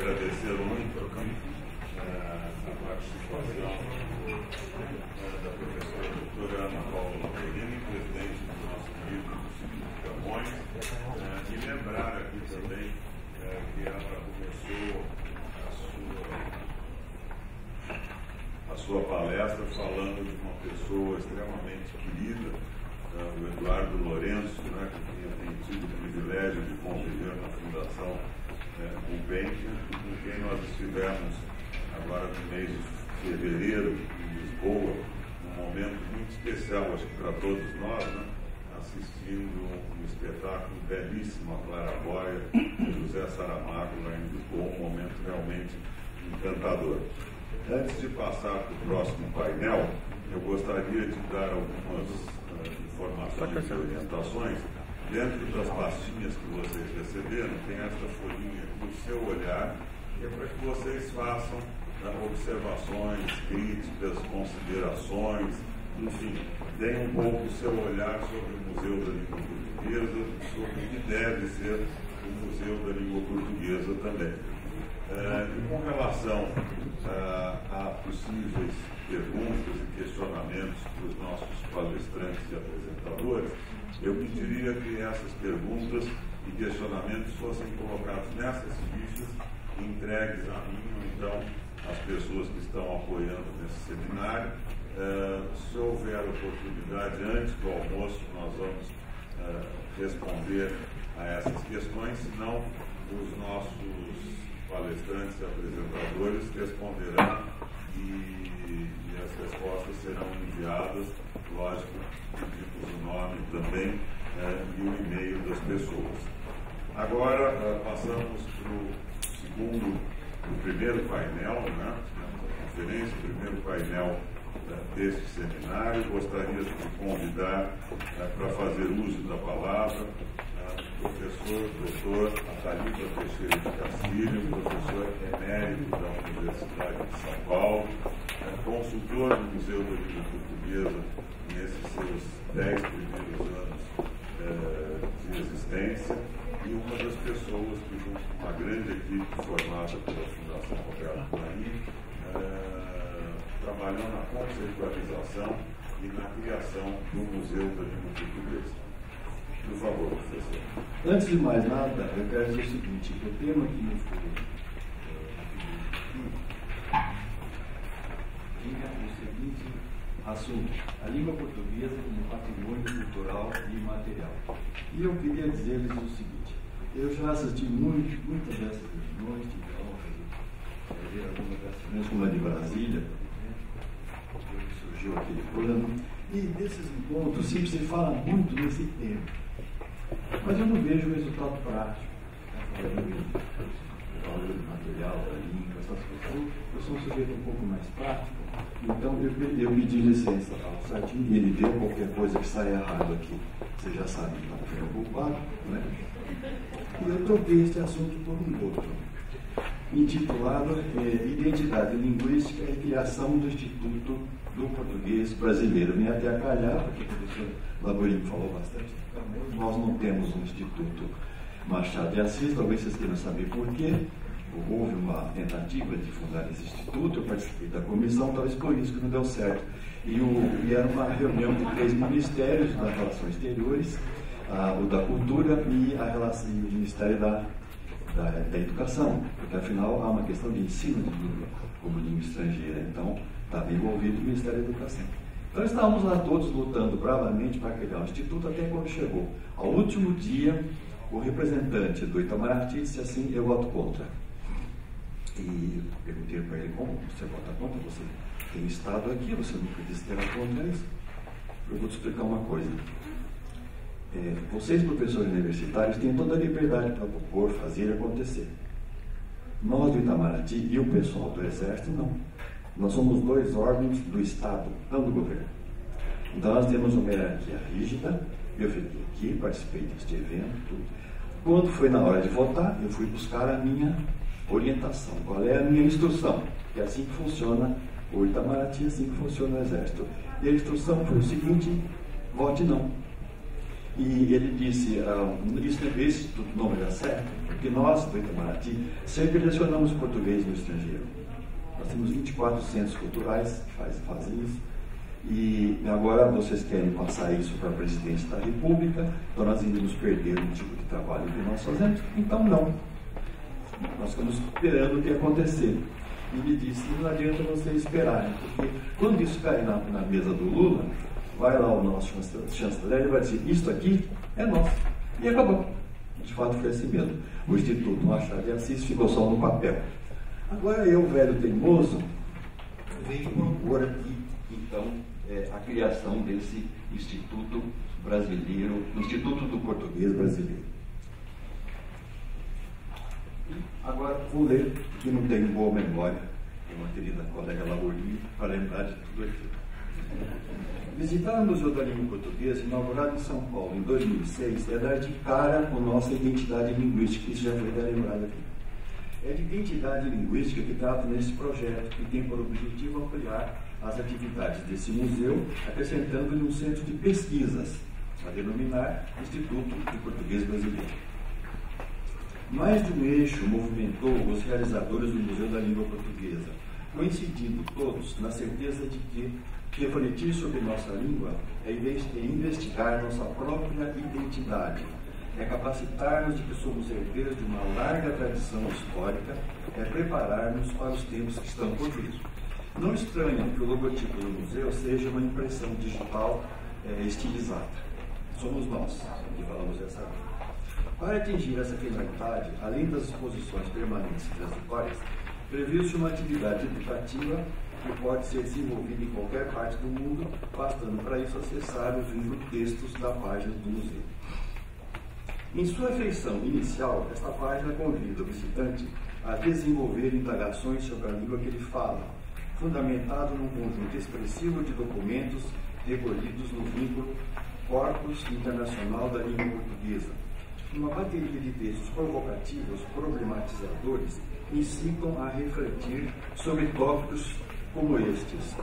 agradecer muito a participação da professora doutora Ana Paula Loperini, presidente do nosso querido Instituto Camões, e lembrar aqui também que ela começou a sua palestra falando de uma pessoa extremamente querida, o Eduardo Lourenço, que tem tido o privilégio de conviver na Fundação Gulbenkian, com quem nós estivemos agora no mês de fevereiro em Lisboa, num momento muito especial, acho que para todos nós, assistindo um espetáculo belíssimo, a Claraboia, de José Saramago, lá em Lisboa, um momento realmente encantador. Antes de passar para o próximo painel, eu gostaria de dar algumas informações e orientações. Dentro das pastinhas que vocês receberam, tem esta folhinha aqui, o seu olhar, que é para que vocês façam observações, críticas, considerações, enfim, deem um pouco o seu olhar sobre o Museu da Língua Portuguesa, sobre o que deve ser o Museu da Língua Portuguesa também. E com relação a possíveis perguntas e questionamentos para os nossos palestrantes e apresentadores, eu pediria que essas perguntas e questionamentos fossem colocados nessas fichas, entregues a mim ou então às pessoas que estão apoiando nesse seminário. Se houver oportunidade, antes do almoço, nós vamos responder a essas questões, senão os nossos palestrantes e apresentadores responderão e as respostas serão enviadas, lógico, pedimos o nome também e o e-mail das pessoas. Agora passamos para o primeiro painel, a conferência, o primeiro painel deste seminário. Gostaria de convidar para fazer uso da palavra o professor doutor Atalita Teixeira de Castilho, professor emérito da Universidade de São Paulo, consultor do Museu da Língua Portuguesa nesses seus 10 primeiros anos de existência, e uma das pessoas que, junto com uma grande equipe formada pela Fundação Roberto Clarim, trabalhou na conceitualização e na criação do Museu da Língua Portuguesa. Por favor, professor. Antes de mais nada, eu quero dizer o seguinte: o tema que me foi tinha o seguinte assunto: a língua portuguesa como patrimônio cultural e imaterial. E eu queria dizer-lhes o seguinte: eu já assisti muitas dessas reuniões, tive a honra de ver algumas dessas reuniões, como a de Brasília, surgiu aquele plano, e desses encontros sempre se fala muito nesse tema. Mas eu não vejo o resultado prático. O valor do material, da língua, essas coisas. Eu sou um sujeito um pouco mais prático, então eu pedi licença ao Sartinho e ele deu qualquer coisa que saia errado aqui. Você já sabe que não foi o culpado, né? E eu troquei este assunto por um outro, intitulado Identidade Linguística e Criação do Instituto do Português Brasileiro. Vem até a calhar, porque o professor Laborini falou bastante. Nós não temos um Instituto Machado de Assis, talvez vocês queiram saber por quê. Houve uma tentativa de fundar esse instituto, eu participei da comissão, talvez por isso que não deu certo. E era uma reunião de 3 ministérios das Relações Exteriores, o da Cultura e o Ministério da Educação, porque afinal há uma questão de ensino de língua como língua estrangeira, então estava envolvido o Ministério da Educação. Então estávamos lá todos lutando bravamente para criar o Instituto, até quando chegou ao último dia, o representante do Itamaraty disse assim: eu voto contra. E perguntei para ele: como você vota contra? Você tem estado aqui, você nunca disse que era contra isso. Eu vou te explicar uma coisa. Vocês, professores universitários, têm toda a liberdade para propor, fazer e acontecer. Nós do Itamaraty e o pessoal do Exército, não. Nós somos 2 órgãos do Estado, não do governo. Então nós temos uma hierarquia rígida. Eu fiquei aqui, participei deste evento, tudo. Quando foi na hora de votar, eu fui buscar a minha orientação, qual é a minha instrução. E é assim que funciona o Itamaraty, assim que funciona o Exército. E a instrução foi o seguinte: vote não. E ele disse, esse não vai dar certo, porque nós, do Itamaraty, sempre lecionamos português no estrangeiro. Nós temos 24 centros culturais que fazem isso. E agora vocês querem passar isso para a presidência da República, então nós iremos perder o tipo de trabalho que nós fazemos? Então não. Nós estamos esperando o que acontecer. E me disse, não adianta vocês esperarem, porque quando isso cair na mesa do Lula, vai lá o nosso chanceler e vai dizer, isso aqui é nosso. E acabou. De fato foi assim mesmo. O Instituto Machado de Assis ficou só no papel. Agora eu, velho teimoso, venho propor aqui, então, a criação desse Instituto Brasileiro, Instituto do Português Brasileiro. Agora vou ler, que não tenho boa memória, tem uma querida colega Laborinho, para lembrar de tudo aquilo. Visitar o Museu da Língua Portuguesa, inaugurado em São Paulo em 2006, é dar de cara com nossa identidade linguística, isso já foi lembrado aqui. É de identidade linguística que trata nesse projeto, que tem por objetivo ampliar as atividades desse museu, acrescentando-lhe um centro de pesquisas, a denominar Instituto de Português Brasileiro. Mais de um eixo movimentou os realizadores do Museu da Língua Portuguesa, coincidindo todos na certeza de que refletir sobre nossa língua é investigar nossa própria identidade, é capacitar-nos de que somos herdeiros de uma larga tradição histórica, é preparar-nos para os tempos que estão por vir. Não estranha que o logotipo do museu seja uma impressão digital estilizada. Somos nós que falamos essa língua. Para atingir essa finalidade, além das exposições permanentes e transitórias, previu-se uma atividade educativa que pode ser desenvolvida em qualquer parte do mundo, bastando para isso acessar os livros-textos da página do museu. Em sua feição inicial, esta página convida o visitante a desenvolver indagações sobre a língua que ele fala, fundamentado num conjunto expressivo de documentos recolhidos no vínculo Corpus Internacional da Língua Portuguesa. Uma bateria de textos provocativos, problematizadores, incitam a refletir sobre tópicos como estes.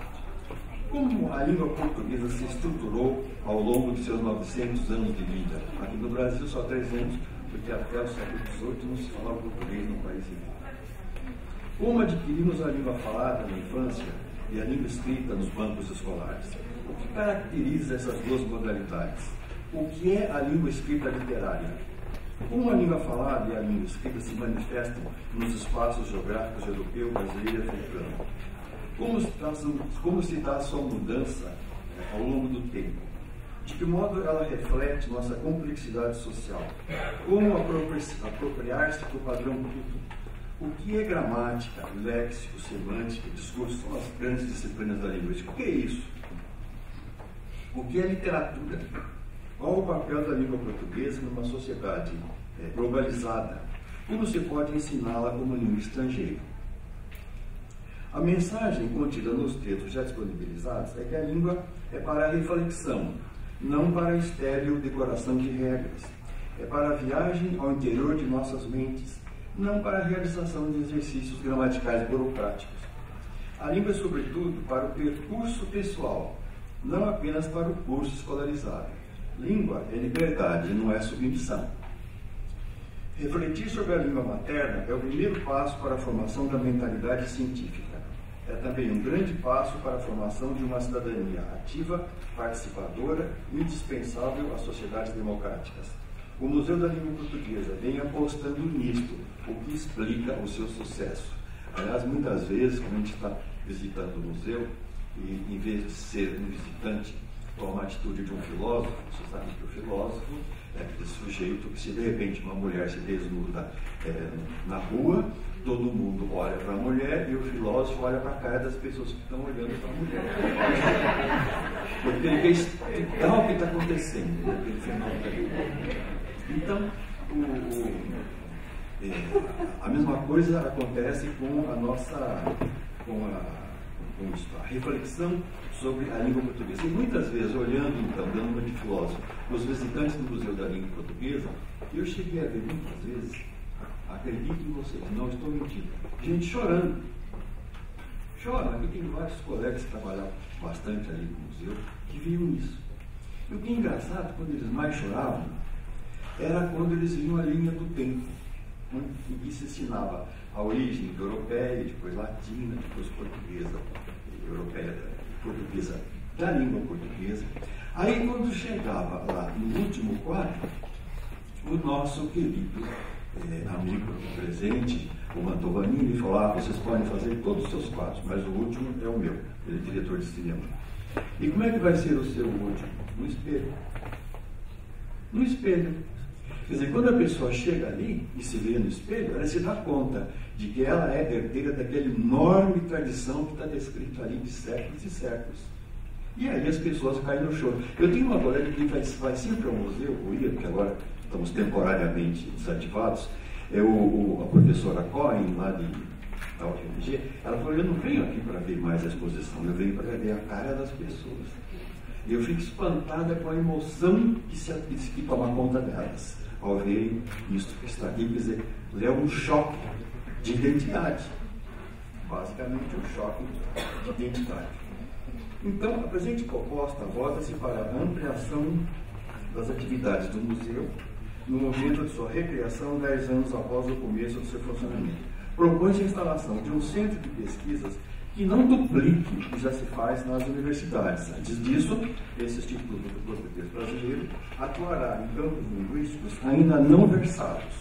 Como a língua portuguesa se estruturou ao longo de seus 900 anos de vida? Aqui no Brasil só 300, porque até o século XVIII não se falava português no país inteiro. Como adquirimos a língua falada na infância e a língua escrita nos bancos escolares? O que caracteriza essas duas modalidades? O que é a língua escrita literária? Como a língua falada e a língua escrita se manifestam nos espaços geográficos europeu, brasileiro e africano? Como se dá a sua mudança ao longo do tempo? De que modo ela reflete nossa complexidade social? Como apropriar-se do padrão bruto? O que é gramática, léxico, semântica, discurso? São as grandes disciplinas da linguística. O que é isso? O que é literatura? Qual o papel da língua portuguesa numa sociedade globalizada? Como se pode ensiná-la como língua estrangeira? A mensagem contida nos textos já disponibilizados é que a língua é para a reflexão, não para a estéril decoração de regras. É para a viagem ao interior de nossas mentes, não para a realização de exercícios gramaticais burocráticos. A língua é, sobretudo, para o percurso pessoal, não apenas para o curso escolarizado. Língua é liberdade, não é submissão. Refletir sobre a língua materna é o primeiro passo para a formação da mentalidade científica. É também um grande passo para a formação de uma cidadania ativa, participadora e indispensável às sociedades democráticas. O Museu da Língua Portuguesa vem apostando nisto, o que explica o seu sucesso. Aliás, muitas vezes, quando a gente está visitando o museu, e em vez de ser um visitante, toma a atitude de um filósofo, você sabe que o filósofo é aquele sujeito que, se de repente uma mulher se desnuda na rua, todo mundo olha para a mulher e o filósofo olha para a cara das pessoas que estão olhando para a mulher. Porque ele quer explicar o que está acontecendo naquele fenômeno. Então, a mesma coisa acontece com a nossa a reflexão sobre a língua portuguesa. E muitas vezes, olhando, então, dando uma de filósofo, os visitantes do Museu da Língua Portuguesa, eu cheguei a ver muitas vezes, acredito em vocês, não estou mentindo, gente chorando. Chora, aqui tem vários colegas que trabalhavam bastante ali no museu, que viam isso. E o que é engraçado, quando eles mais choravam, era quando eles viam a linha do tempo. aqui se ensinava a origem europeia, depois latina, depois portuguesa, europeia, portuguesa, da língua portuguesa. Aí, quando chegava lá no último quadro, o nosso querido amigo presente, o Mantovani, falou: vocês podem fazer todos os seus quadros, mas o último é o meu. Ele é diretor de cinema. E como é que vai ser o seu último? No espelho. No espelho. Quer dizer, quando a pessoa chega ali e se vê no espelho, ela se dá conta de que ela é herdeira daquela enorme tradição que está descrita ali de séculos e séculos. E aí as pessoas caem no choro. Eu tenho uma colega que vai sempre ao museu, porque agora estamos temporariamente desativados, é a professora Cohen, lá da UFMG. Ela falou: eu não venho aqui para ver mais a exposição, eu venho para ver a cara das pessoas. E eu fico espantada com a emoção que toma conta delas ao verem isso que está aqui. Quer dizer, é um choque de identidade, basicamente um choque de identidade. Então, a presente proposta volta-se para a ampliação das atividades do museu no momento de sua recriação 10 anos após o começo do seu funcionamento. Propõe-se a instalação de um centro de pesquisas que não duplique o que já se faz nas universidades. Antes disso, esse Instituto do Português Brasileiro atuará em campos linguísticos ainda não versados.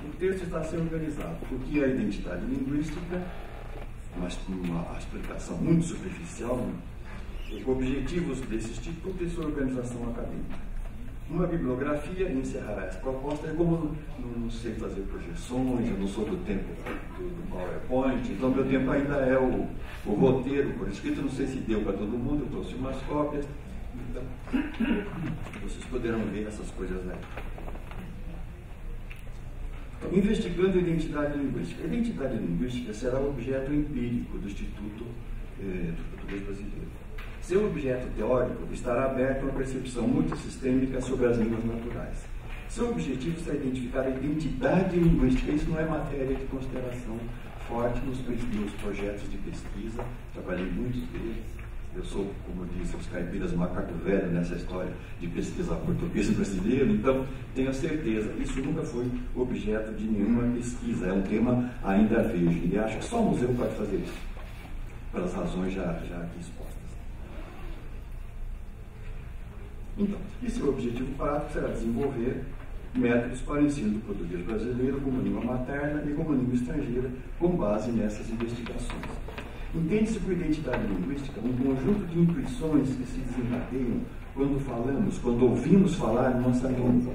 O texto está sendo organizado. O que é a identidade linguística? Uma explicação muito superficial, né? Objetivos desse instituto e sua organização acadêmica. Uma bibliografia encerrará essa proposta. Como eu não sei fazer projeções, eu não sou do tempo do PowerPoint, então meu tempo ainda é o roteiro por escrito. Não sei se deu para todo mundo, eu trouxe umas cópias, então vocês poderão ver essas coisas aí. Investigando a identidade linguística. A identidade linguística será o objeto empírico do Instituto do Português Brasileiro. Seu objeto teórico estará aberto a uma percepção multissistêmica sobre as línguas naturais. Seu objetivo será identificar a identidade linguística. Isso não é matéria de consideração forte nos projetos de pesquisa. Trabalhei muitos deles. Eu sou, como dizem os caipiras, macaco velho nessa história de pesquisa português brasileiro, então tenho certeza, isso nunca foi objeto de nenhuma pesquisa, é um tema ainda virgem, e acho que só o museu pode fazer isso, pelas razões já aqui expostas. Então, e seu objetivo prático será desenvolver métodos para o ensino do português brasileiro como língua materna e como língua estrangeira, com base nessas investigações. Entende-se por identidade linguística um conjunto de intuições que se desencadeiam quando ouvimos falar nossa língua.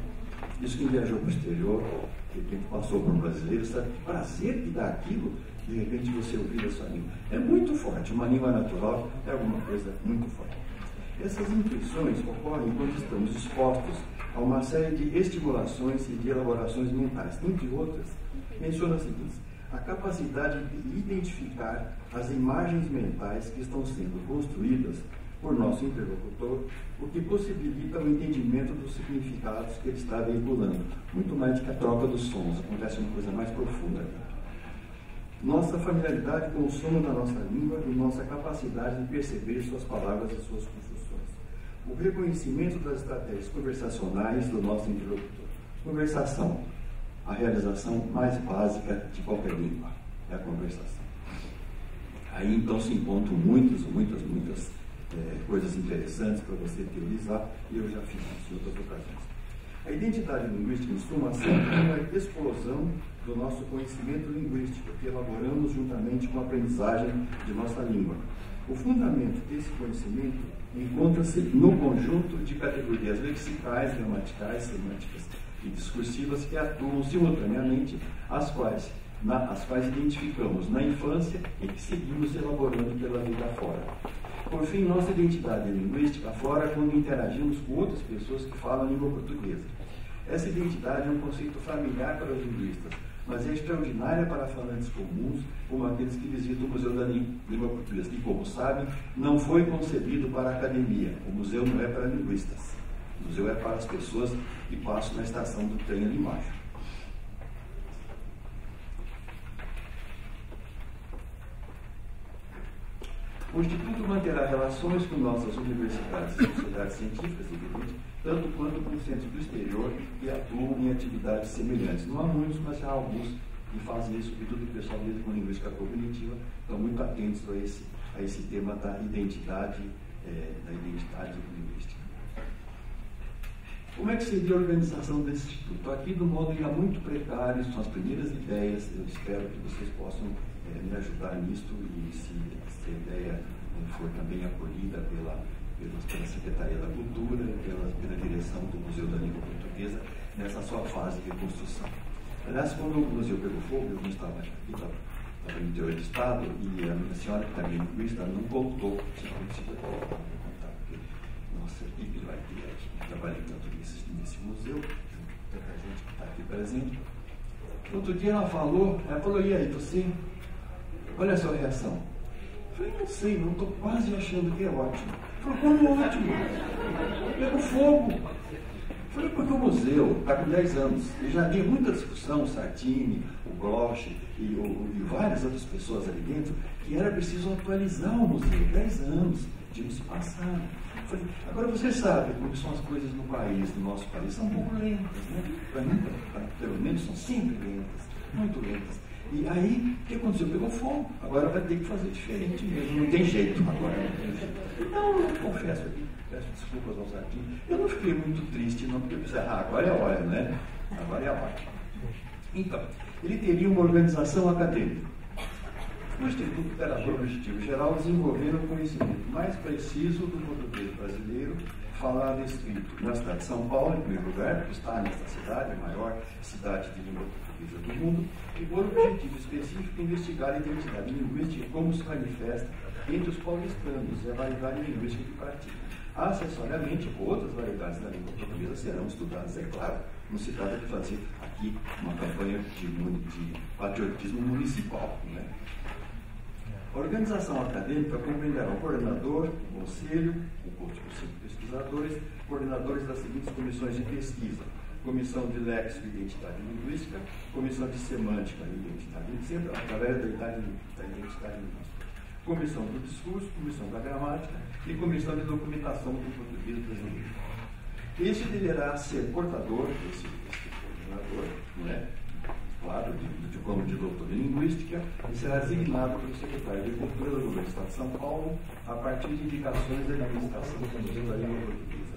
Isso quem viajou para o exterior, quem passou por um brasileiro, sabe que prazer que dá aquilo, de repente você ouvir a sua língua. É muito forte, uma língua natural é alguma coisa muito forte. Essas intuições ocorrem quando estamos expostos a uma série de estimulações e de elaborações mentais. Entre outras, menciona as seguintes: a capacidade de identificar as imagens mentais que estão sendo construídas por nosso interlocutor, o que possibilita o entendimento dos significados que ele está veiculando, muito mais do que a troca dos sons. Acontece uma coisa mais profunda. Nossa familiaridade com o som da nossa língua e nossa capacidade de perceber suas palavras e suas construções. O reconhecimento das estratégias conversacionais do nosso interlocutor. Conversação, a realização mais básica de qualquer língua, é a conversação. Aí então se encontram muitas coisas interessantes para você teorizar, e eu já fiz isso em outras ocasiões. A identidade linguística, em suma, sempre é uma explosão do nosso conhecimento linguístico, que elaboramos juntamente com a aprendizagem de nossa língua. O fundamento desse conhecimento encontra-se no conjunto de categorias lexicais, gramaticais, semânticas e discursivas que atuam simultaneamente, as quais identificamos na infância e que seguimos elaborando pela vida fora. Por fim, nossa identidade linguística aflora quando interagimos com outras pessoas que falam a língua portuguesa. Essa identidade é um conceito familiar para os linguistas, mas é extraordinária para falantes comuns, como aqueles que visitam o Museu da Língua Portuguesa, que, como sabem, não foi concebido para a academia. O museu não é para linguistas. O museu é para as pessoas que passam na estação do trem ali embaixo. O Instituto manterá relações com nossas universidades e sociedades científicas, evidente, tanto quanto com centros do exterior que atuam em atividades semelhantes. Não há muitos, mas há alguns que fazem isso, sobretudo o pessoal mesmo com linguística cognitiva, estão muito atentos a esse tema da identidade linguística. Como é que seria a organização desse instituto? Aqui, do modo ainda muito precário, são as primeiras ideias. Eu espero que vocês possam me ajudar nisso e se a ideia for também acolhida pela Secretaria da Cultura, pela direção do Museu da Língua Portuguesa, nessa sua fase de reconstrução. Aliás, quando o museu pegou fogo, eu não estava aqui, estava no interior do Estado, e a minha senhora, que também é linguista, não contou o que tinha acontecido aqui. Eu vou contar, porque nossa equipe vai ter aqui, trabalhei tanto nesse museu, tanta gente que está aqui presente. Outro dia ela falou, e aí, você? Olha a sua reação. Eu falei, não sei, não estou quase achando que é ótimo. Falei, como ótimo? Pegou fogo. Eu falei, porque o museu está com 10 anos. E já havia muita discussão, o Sartini, o Bloch e várias outras pessoas ali dentro, que era preciso atualizar o museu. 10 anos, tínhamos passado. Eu falei, agora você sabe como são as coisas no país, no nosso país, são um pouco lentas, né? Para mim, pelo menos, são sempre lentas, muito lentas. E aí, o que aconteceu? Pegou fogo. Agora vai ter que fazer diferente mesmo. Não tem jeito agora. Não, eu confesso aqui, peço desculpas ao Sartini. Eu não fiquei muito triste, não, porque eu pensei, agora é a hora, né? Agora é a hora. Então, ele teria uma organização acadêmica. O Instituto terá por objetivo geral desenvolver o conhecimento mais preciso do português brasileiro, falado e escrito na cidade de São Paulo, em primeiro lugar, porque está nesta cidade, a maior cidade de língua portuguesa do mundo, e por objetivo específico investigar a identidade linguística como se manifesta entre os paulistanos e a variedade linguística que praticam. Acessoriamente, outras variedades da língua portuguesa serão estudadas, é claro. Não se trata de fazer aqui uma campanha de patriotismo municipal, né? A organização acadêmica compreenderá o coordenador, o conselho, o corpo de 5 pesquisadores, coordenadores das seguintes comissões de pesquisa: Comissão de Léxico e Identidade Linguística, Comissão de Semântica e Identidade Linguística, através da Identidade Linguística, Comissão do Discurso, Comissão da Gramática e Comissão de Documentação do Português Brasileiro. Este deverá ser portador, esse coordenador, não é? Claro, do diploma de doutor em linguística, e será designado pelo secretário de Cultura do Governo do Estado de São Paulo a partir de indicações da administração do Museu da Língua Portuguesa.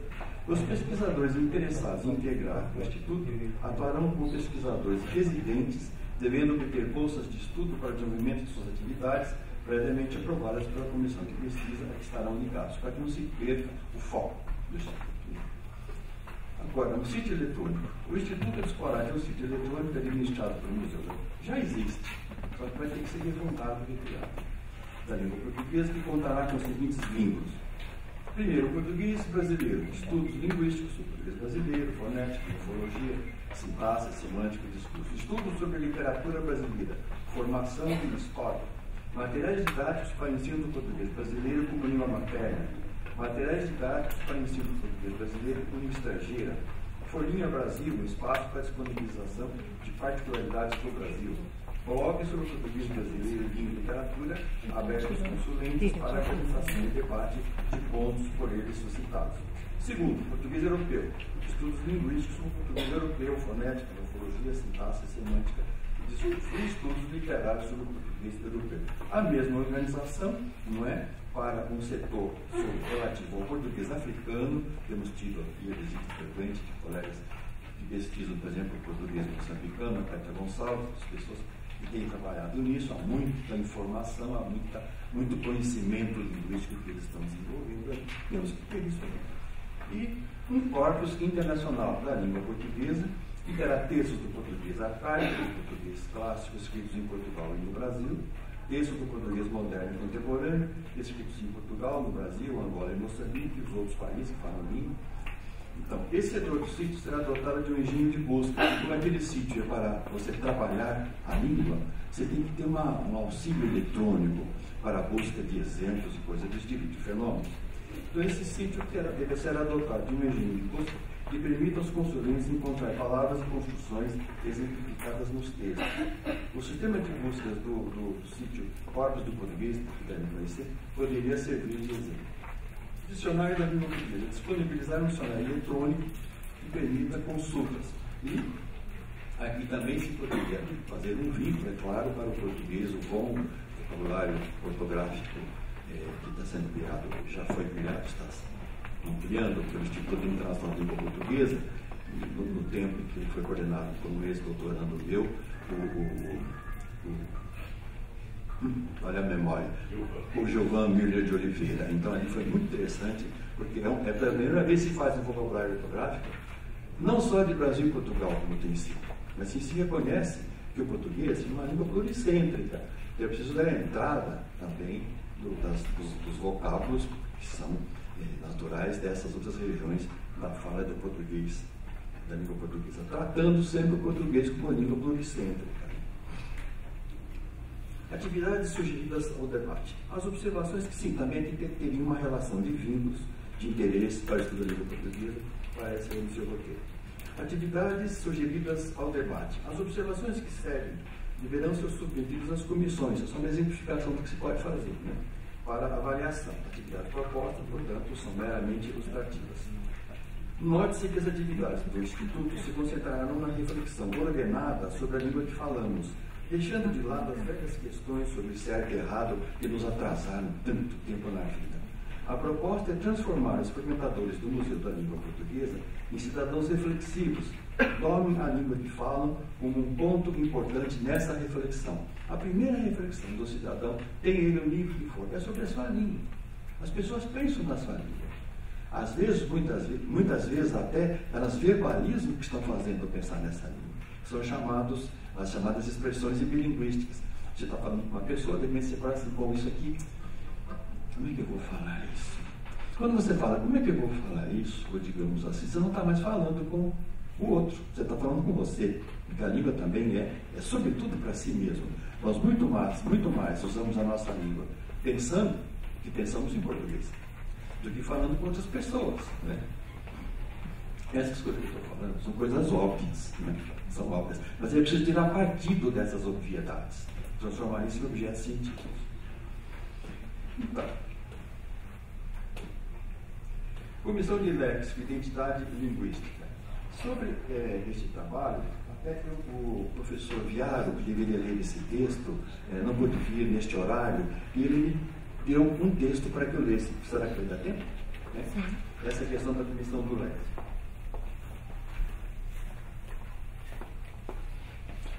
Os pesquisadores interessados em integrar o Instituto atuarão como pesquisadores residentes, devendo obter bolsas de estudo para o desenvolvimento de suas atividades, previamente aprovadas pela comissão de pesquisa a que estarão ligados, para que não se perca o foco do Instituto. Agora, no sítio eletrônico. O Instituto disporá de um sítio eletrônico administrado pelo museu. Já existe, só que vai ter que ser levantado e criado. Da língua portuguesa, que contará com os seguintes vínculos. Primeiro, o português brasileiro, estudos linguísticos sobre o português brasileiro, fonética, morfologia, sintaxe, semântica e discurso. Estudos sobre a literatura brasileira, formação e história. Materiais didáticos para ensino do português brasileiro como língua materna. Materiais didáticos para ensino do português brasileiro como língua estrangeira. Folhinha Brasil, um espaço para disponibilização de particularidades do Brasil. Blog sobre o português brasileiro, língua e literatura, aberto aos consulentes para a realização e debate de pontos por eles suscitados. Segundo, português europeu. Estudos linguísticos sobre o português europeu, fonética, morfologia, sintaxe, semântica e estudos literários sobre o português europeu. A mesma organização, não é? Para um setor relativo ao português africano, temos tido aqui a visita frequente de colegas que pesquisam, por exemplo, o português moçambicano, a Cátia Gonçalves, as pessoas que têm trabalhado nisso, há muita informação, há muito conhecimento linguístico que eles estão desenvolvendo, temos que ter isso aí. E um corpus internacional da língua portuguesa, que terá textos do português arcaico, do português clássico, escritos em Portugal e no Brasil, textos do português moderno e contemporâneo, escritos em Portugal, no Brasil, Angola e Moçambique e os outros países que falam língua. Então, esse setor do sítio será dotado de um regime de busca. Como aquele sítio é para você trabalhar a língua, você tem que ter um auxílio eletrônico para a busca de exemplos e coisas do tipo, de fenômenos. Então, esse sítio deve ser adotado de um regime de busca que permita aos consulentes encontrar palavras e construções exemplificadas nos textos. O sistema de buscas do sítio Corpus do Português, que devem conhecer, poderia servir de exemplo. Dicionário da língua portuguesa. Disponibilizar um dicionário eletrônico que permita consultas. E aqui também se poderia fazer um vínculo, é claro, para o português, o bom vocabulário ortográfico que está sendo criado, já foi criado, está ampliando pelo Instituto Internacional da Língua Portuguesa, no tempo em que ele foi coordenado por um ex-doutorando meu, olha a memória, o Giovan Miller de Oliveira. Então ali foi muito interessante, porque é pela primeira vez que se faz um vocabulário ortográfico, não só de Brasil e Portugal, como tem sido, mas se reconhece que o português é uma língua pluricêntrica. Eu preciso dar a entrada também dos vocábulos que são naturais dessas outras regiões da fala do português, da língua portuguesa, tratando sempre o português como uma língua pluricêntrica. Atividades sugeridas ao debate. As observações que, sim, também teriam uma relação de vínculos, de interesse para o estudo da língua portuguesa, parecem no seu roteiro. Atividades sugeridas ao debate. As observações que seguem deverão ser submetidas às comissões. Essa é uma exemplificação do que se pode fazer, né? Para avaliação. Atividades propostas, portanto, são meramente ilustrativas. Note-se que as atividades do Instituto se concentrarão na reflexão ordenada sobre a língua que falamos, deixando de lado as velhas questões sobre certo e errado que nos atrasaram tanto tempo na vida. A proposta é transformar os frequentadores do Museu da Língua Portuguesa em cidadãos reflexivos, que tomem a língua que falam como um ponto importante nessa reflexão. A primeira reflexão do cidadão, tem ele o livro que for, é sobre a sua língua. As pessoas pensam na sua língua. Às vezes, muitas vezes até, elas verbalizam o que estão fazendo pensar nessa língua. São as chamadas expressões bilinguísticas. Você está falando com uma pessoa, de repente você fala assim, bom, isso aqui, como é que eu vou falar isso? Quando você fala, como é que eu vou falar isso, ou digamos assim, você não está mais falando com o outro, você está falando com você. Porque a língua também é sobretudo para si mesmo. Nós muito mais usamos a nossa língua pensando que pensamos em português, do que falando com outras pessoas, né? Essas coisas que eu estou falando são coisas óbvias, né? São óbvias, mas eu preciso tirar partido dessas obviedades, transformar isso em objetos científicos. Então, Comissão de Léxico, Identidade e Linguística. Sobre este trabalho, até que o professor Viaro, que deveria ler esse texto, não pôde vir neste horário, e ele me deu um texto para que eu lesse. Será que vai dar tempo? Essa é a questão da Comissão do Léxico.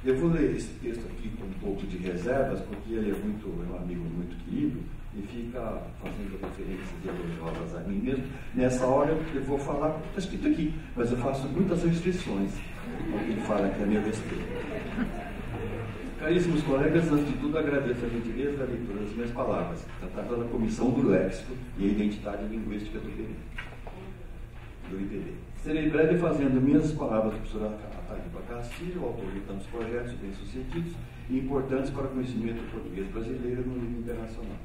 Eu vou ler esse texto aqui com um pouco de reservas, porque ele é um amigo muito querido e fica fazendo referências elogiosas a mim mesmo. Nessa hora eu vou falar, está escrito aqui, mas eu faço muitas restrições ao que ele fala aqui a meu respeito. Caríssimos colegas, antes de tudo agradeço a gentileza da leitura das minhas palavras, tratadas da Comissão do Léxico e a Identidade Linguística do IPB. Serei breve fazendo minhas palavras do professor Ataíba Castilho, autor de tantos projetos bem-sucedidos e importantes para o conhecimento do português brasileiro no nível internacional.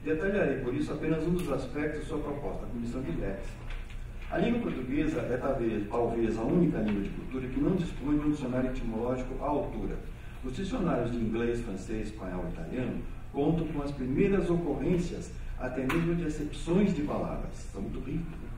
Detalharei, por isso, apenas um dos aspectos de sua proposta, a Comissão de Léxico. A língua portuguesa é talvez a única língua de cultura que não dispõe de um dicionário etimológico à altura. Os dicionários de inglês, francês, espanhol e italiano contam com as primeiras ocorrências, até mesmo de acepções de palavras. São muito ricos, né?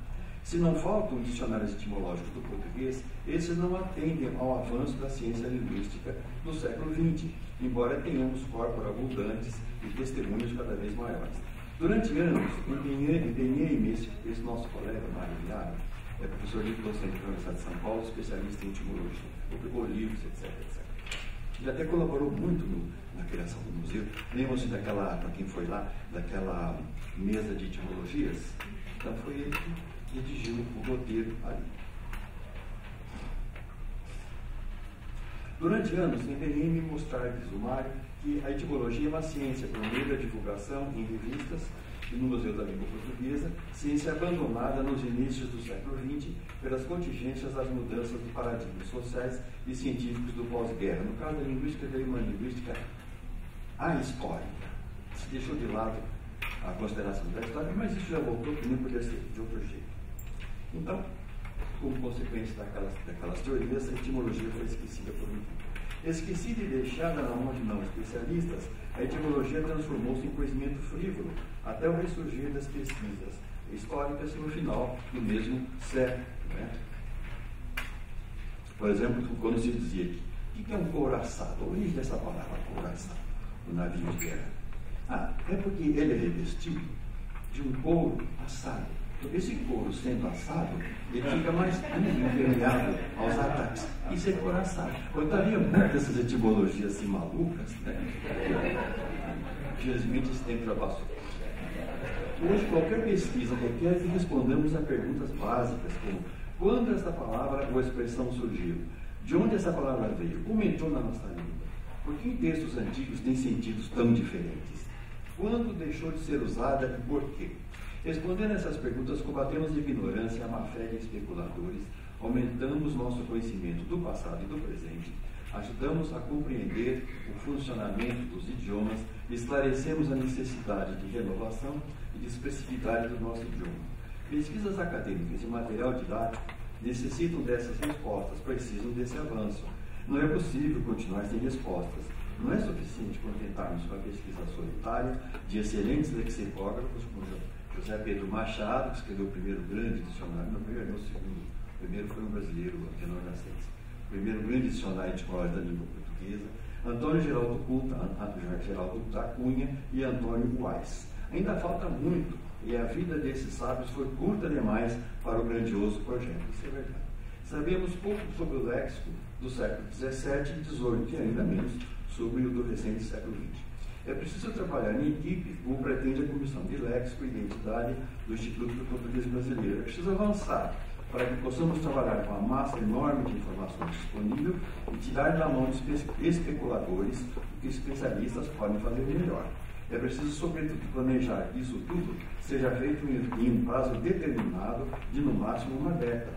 Se não faltam dicionários etimológicos do português, esses não atendem ao avanço da ciência linguística do século XX, embora tenhamos corpos abundantes e testemunhos cada vez maiores. Durante anos, empenhei-me, esse nosso colega, Mário Viara, é professor docente da Universidade de São Paulo, especialista em etimologia, publicou livros, etc. Ele até colaborou muito na criação do museu. Lembram-se daquela, para quem foi lá, daquela mesa de etimologias? Então foi ele que redigiu o roteiro ali. Durante anos, empenhei-me em mostrar-lhes o Mário que a etimologia é uma ciência por meio da divulgação em revistas e no Museu da Língua Portuguesa, ciência abandonada nos inícios do século XX pelas contingências das mudanças dos paradigmas sociais e científicos do pós-guerra. No caso da linguística, veio uma linguística ahistórica. Se deixou de lado a consideração da história, mas isso já voltou, que nem podia ser de outro jeito. Então, como consequência daquelas teorias, a etimologia foi esquecida por um tempo. Esquecida e deixada na mão de não especialistas, a etimologia transformou-se em conhecimento frívolo, até o ressurgir das pesquisas históricas no final do mesmo século. Né? Por exemplo, quando se dizia que é um couraçado, a origem dessa palavra couraçado, no navio de guerra. É porque ele é revestido de um couro assado. Esse couro sendo assado, ele fica mais impermeável aos ataques. Isso é couro assado. Quando havia muitas dessas etimologias assim malucas, né? Infelizmente esse tempo já passou. Hoje, qualquer pesquisa requer que respondamos a perguntas básicas, como quando essa palavra ou expressão surgiu? De onde essa palavra veio? Como entrou na nossa língua? Por que em textos antigos tem sentidos tão diferentes? Quando deixou de ser usada e por quê? Respondendo essas perguntas, combatemos a ignorância, a má-fé de especuladores, aumentamos nosso conhecimento do passado e do presente, ajudamos a compreender o funcionamento dos idiomas, esclarecemos a necessidade de renovação e de expressividade do nosso idioma. Pesquisas acadêmicas e material didático necessitam dessas respostas, precisam desse avanço. Não é possível continuar sem respostas. Não é suficiente contentarmos com a pesquisa solitária de excelentes lexicógrafos, como José Pedro Machado, que escreveu o primeiro grande dicionário, não o primeiro, não o segundo. O primeiro foi um brasileiro, Antenor Nascentes. O primeiro grande dicionário de escola da língua portuguesa. Antônio Geraldo da Cunha e Antônio Weiss. Ainda falta muito, e a vida desses sábios foi curta demais para o grandioso projeto. Isso é verdade. Sabemos pouco sobre o léxico do século XVII e XVIII, e ainda menos sobre o do recente século XX. É preciso trabalhar em equipe, como pretende a Comissão de Léxico e Identidade do Instituto do Português Brasileiro. É preciso avançar para que possamos trabalhar com a massa enorme de informações disponível e tirar da mão de especuladores o que especialistas podem fazer melhor. É preciso, sobretudo, planejar que isso tudo seja feito em um prazo determinado de, no máximo, uma década.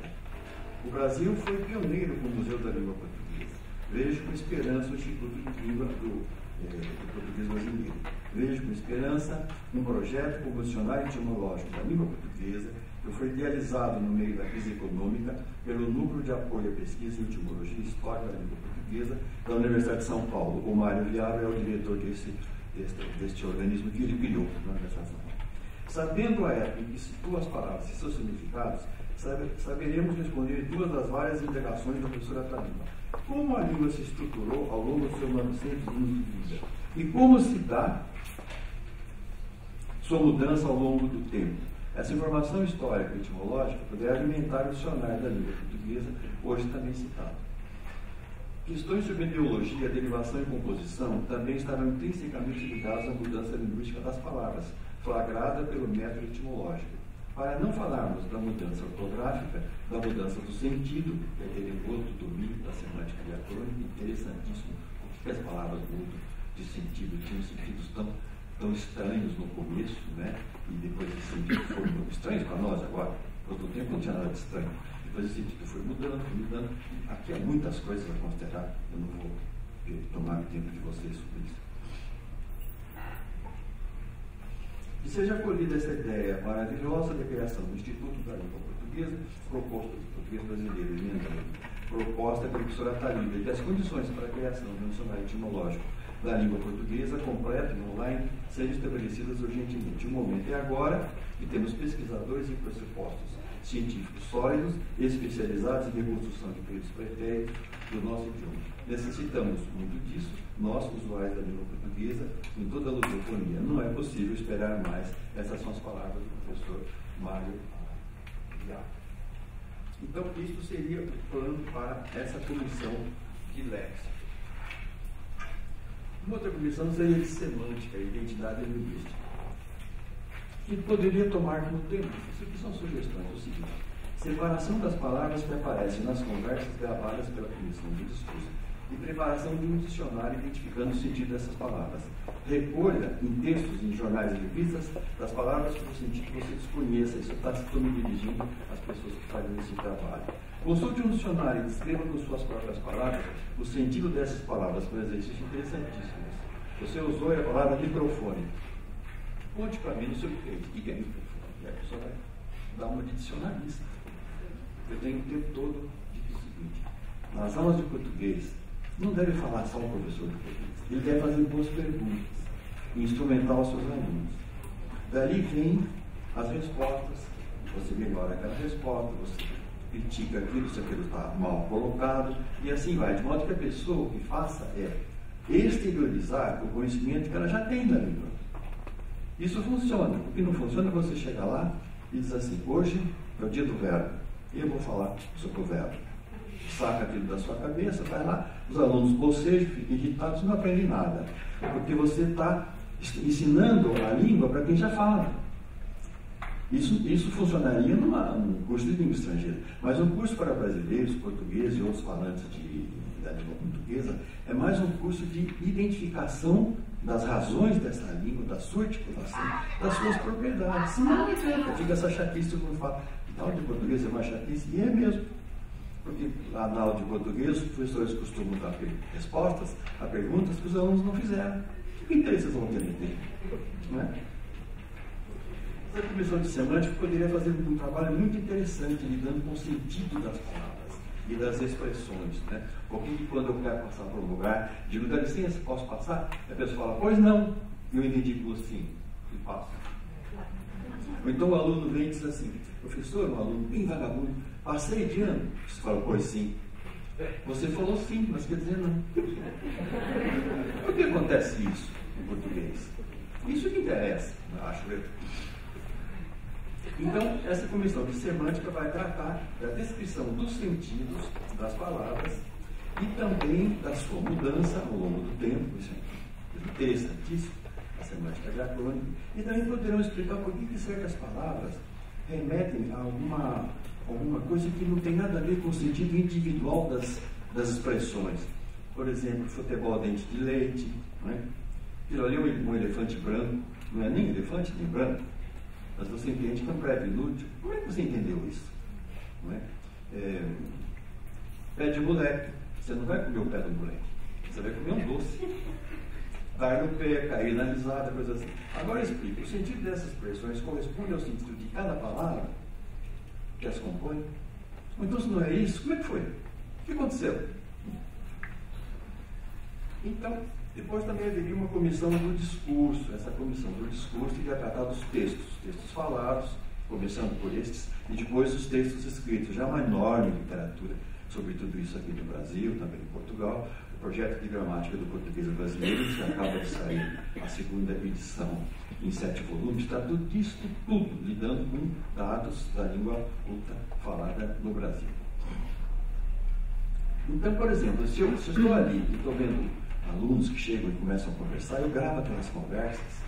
O Brasil foi pioneiro com o Museu da Língua Portuguesa. Vejo com esperança o Instituto de Língua do Português Brasileiro. Vejo com esperança um projeto como o Dicionário Etimológico da Língua Portuguesa, que foi idealizado no meio da crise econômica pelo Núcleo de Apoio à Pesquisa e Etimologia Histórica da Língua Portuguesa da Universidade de São Paulo. O Mário Viário é o diretor deste organismo que ele criou na Universidade de São Paulo. Sabendo a época em que situa as palavras e seus significados, saberemos responder duas das várias indagações da professora Thalima. Como a língua se estruturou ao longo dos seus 900 anos de vida? E como se dá sua mudança ao longo do tempo? Essa informação histórica e etimológica poderá alimentar o dicionário da língua portuguesa, hoje também citado. Questões sobre ideologia, derivação e composição também estarão intrinsecamente ligadas à mudança linguística das palavras, flagrada pelo método etimológico. Para não falarmos da mudança ortográfica, da mudança do sentido, que é aquele outro domínio da semântica diacrônica, interessantíssimo, porque as palavras mudam de sentido, tinham sentidos tão estranhos no começo, né? E depois esse sentido foi estranho para nós agora, por todo tempo não tinha nada de estranho. Depois esse sentido foi mudando. Aqui há muitas coisas a considerar, eu não vou tomar o tempo de vocês sobre isso. Que seja acolhida essa ideia maravilhosa de criação do Instituto da Língua Portuguesa, proposta do Português Brasileiro, proposta pela professora Thalima, e que as condições para a criação de um dicionário etimológico da língua portuguesa, completa e online, sejam estabelecidas urgentemente. O momento é agora e temos pesquisadores e pressupostos científicos sólidos, especializados em reconstrução de períodos pretéritos do nosso idioma. Necessitamos muito disso, nós, usuários da língua portuguesa, em toda a lusofonia. Não é possível esperar mais. Essas são as palavras do professor Mário Viário. Então, isso seria o plano para essa comissão de léxico. Uma outra comissão seria de semântica, identidade e linguística, que poderia tomar como tema. Isso aqui são sugestões. O seguinte: separação das palavras que aparecem nas conversas gravadas pela comissão de discurso e preparação de um dicionário identificando o sentido dessas palavras. Recolha em textos, em jornais e revistas, das palavras pelo sentido que você desconheça. Isso estou me dirigindo às pessoas que fazem esse trabalho. Consulte um dicionário e descreva com suas próprias palavras o sentido dessas palavras. Por exercício interessantíssimo. Você usou a palavra microfone. Conte para mim no seu peito o que é microfone. E a pessoa vai dar uma de dicionarista. Eu tenho o tempo todo dito o seguinte: nas aulas de português, não deve falar só o professor de português. Ele deve fazer boas perguntas e instrumentar os seus alunos. Dali vem as respostas, você melhora aquela resposta, você critica aquilo, se aquilo está mal colocado, e assim vai. De modo que a pessoa o que faça é exteriorizar o conhecimento que ela já tem da língua. Isso funciona. O que não funciona é você chegar lá e diz assim: hoje é o dia do verbo, eu vou falar sobre o verbo. Saca aquilo da sua cabeça, vai lá, os alunos bocejam, ficam irritados e não aprendem nada. Porque você está ensinando a língua para quem já fala. Isso funcionaria num curso de língua estrangeira. Mas um curso para brasileiros, portugueses e outros falantes da língua portuguesa é mais um curso de identificação das razões dessa língua, da sua articulação, das suas propriedades. Senão não adianta, fica essa chatice que eu falo. A aula de português é uma chatice, e é mesmo. Porque lá na aula de português, os professores costumam dar respostas a perguntas que os alunos não fizeram. Que interesse vocês vão ter no tempo? Não é? A comissão de semântica poderia fazer um trabalho muito interessante lidando com o sentido das palavras e das expressões. Né? Porque quando eu quero passar por um lugar, digo: dá licença, posso passar? A pessoa fala: pois não. Eu entendi por sim, e passo. Ou então o aluno vem e diz assim: professor, um aluno bem vagabundo, passei de ano. Você fala: pois sim. Você falou sim, mas quer dizer não. Por que acontece isso em português? Isso que interessa, acho eu. Então, essa comissão de semântica vai tratar da descrição dos sentidos das palavras e também da sua mudança ao longo do tempo. Isso é interessantíssimo, a semântica diacrônica. E também poderão explicar por que certas palavras remetem a alguma coisa que não tem nada a ver com o sentido individual das expressões. Por exemplo, futebol dente de leite. Né? Aquilo ali é um elefante branco, não é nem elefante nem branco. Mas você entende que é um prédio inútil. Como é que você entendeu isso? Não é? Pé de moleque. Você não vai comer o pé do moleque. Você vai comer um doce. Dar no pé, cair na risada, coisa assim. Agora explica. O sentido dessas expressões corresponde ao sentido de cada palavra que as compõe. Então, se não é isso, como é que foi? O que aconteceu? Então, depois também haveria uma comissão do discurso. Essa comissão do discurso que vai tratar dos textos falados, começando por estes, e depois os textos escritos. Já uma enorme literatura sobre tudo isso aqui no Brasil, também em Portugal. O projeto de gramática do português brasileiro, que acaba de sair a segunda edição em 7 volumes, trata disso tudo, lidando com dados da língua culta falada no Brasil. Então, por exemplo, se eu estou ali e estou vendo alunos que chegam e começam a conversar, eu gravo aquelas conversas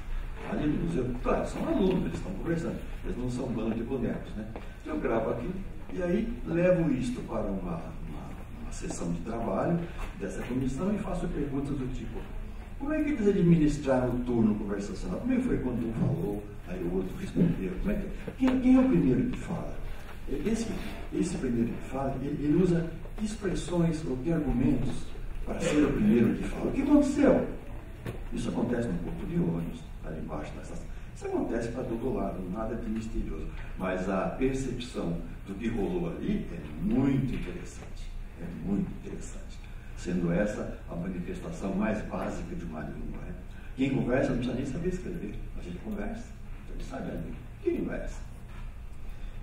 ali no museu. Claro, são alunos, eles estão conversando, eles não são bando de bonecos, né? Eu gravo aquilo e aí levo isto para uma sessão de trabalho dessa comissão e faço perguntas do tipo: como é que eles administraram o turno conversacional? Como é que foi quando um falou, aí o outro respondeu? Como é que... Quem é o primeiro que fala? Esse primeiro que fala, ele usa que expressões ou que argumentos para ser o primeiro que fala? O que aconteceu? Isso acontece no ponto de ônibus, ali embaixo da estação. Isso acontece para todo lado, nada de misterioso. Mas a percepção do que rolou ali é muito interessante. É muito interessante. Sendo essa a manifestação mais básica de uma língua. Né? Quem conversa não precisa nem saber escrever, mas ele conversa. Então ele sabe a língua. Quem conversa?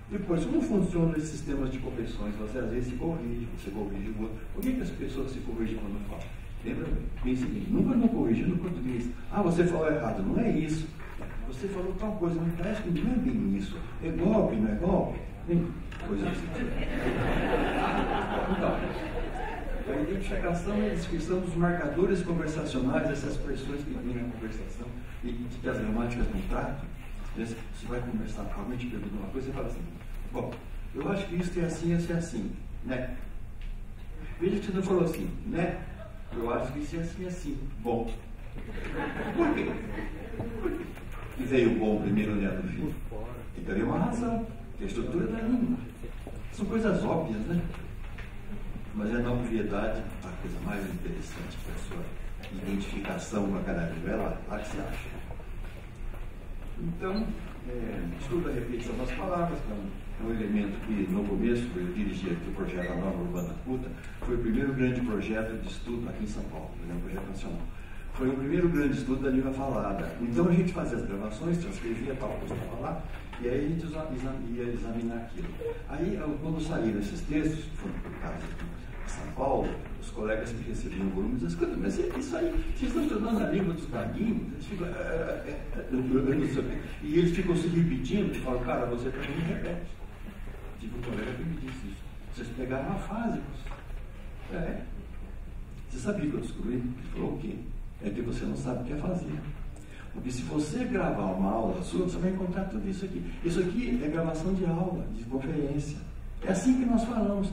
Depois, como funcionam esses sistemas de correções? Você às vezes se corrige, você corrige o outro. Por que as pessoas se corrigem quando falam? Lembra bem o seguinte: nunca não corrige no português. Ah, você falou errado. Não é isso. Você falou tal coisa, mas parece que não é bem isso. É golpe, não é golpe? Coisa assim. Então, a identificação e a descrição dos marcadores conversacionais, essas expressões que vêm na conversação e que as gramáticas não tratam. Você vai conversar, realmente pergunta uma coisa e fala assim: bom, eu acho que isso é assim, isso é assim, né? Veja que você não falou assim, né? Eu acho que isso é assim, assim. Bom. Por quê? E veio o bom primeiro, né, do fim. Tem que haver uma razão, que é a estrutura da língua. São coisas óbvias, né? Mas é na obviedade a coisa mais interessante para a sua identificação com a cada língua. É lá que se acha. Então, estuda a repetição das palavras, para é um elemento que, no começo, eu dirigi aqui o projeto A Nova Urbana Culta, foi o primeiro grande projeto de estudo aqui em São Paulo, um projeto nacional. Foi o primeiro grande estudo da língua falada. Então a gente fazia as gravações, transcrevia tal coisa para falar, e aí a gente ia examinar aquilo. Aí, quando saíram esses textos, que foram publicados em São Paulo, os colegas que recebiam o volume diziam: escuta, mas isso aí, vocês estão estudando a língua dos gaguinhos? E eles ficam se repetindo, e falam: cara, você também repete. Tive um colega que me disse isso. Vocês pegaram afásicos. Você sabia que eu descobri? Ele falou: o quê? É que você não sabe o que é fazer. Porque se você gravar uma aula sua, você vai encontrar tudo isso aqui. Isso aqui é gravação de aula, de conferência. É assim que nós falamos.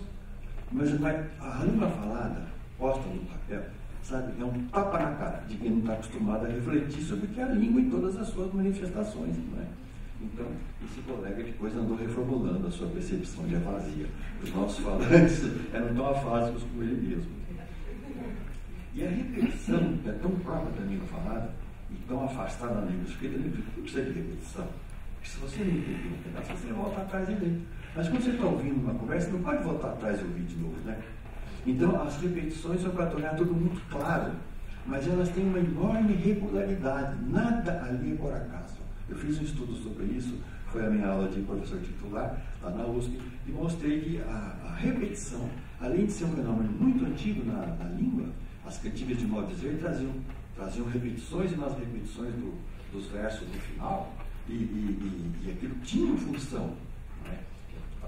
Mas a língua falada, posta no papel, sabe, é um tapa na cara de quem não está acostumado a refletir sobre o que é a língua em todas as suas manifestações, não é? Então, esse colega depois andou reformulando a sua percepção de afasia. Os nossos falantes eram tão afásicos como ele mesmo. E a repetição é tão própria da língua falada e tão afastada da língua escrita, não precisa de repetição. Porque se você não entender um pedaço, você volta atrás e lê. Mas quando você está ouvindo uma conversa, não pode voltar atrás e ouvir de novo, né? Então, as repetições são para tornar tudo muito claro, mas elas têm uma enorme regularidade. Nada ali é por acaso. Eu fiz um estudo sobre isso, foi a minha aula de professor titular, lá na USP, e mostrei que a repetição, além de ser um fenômeno muito antigo na língua, as cantigas de modo dizer traziam repetições, e nas repetições dos versos no final, e aquilo tinha função. Né?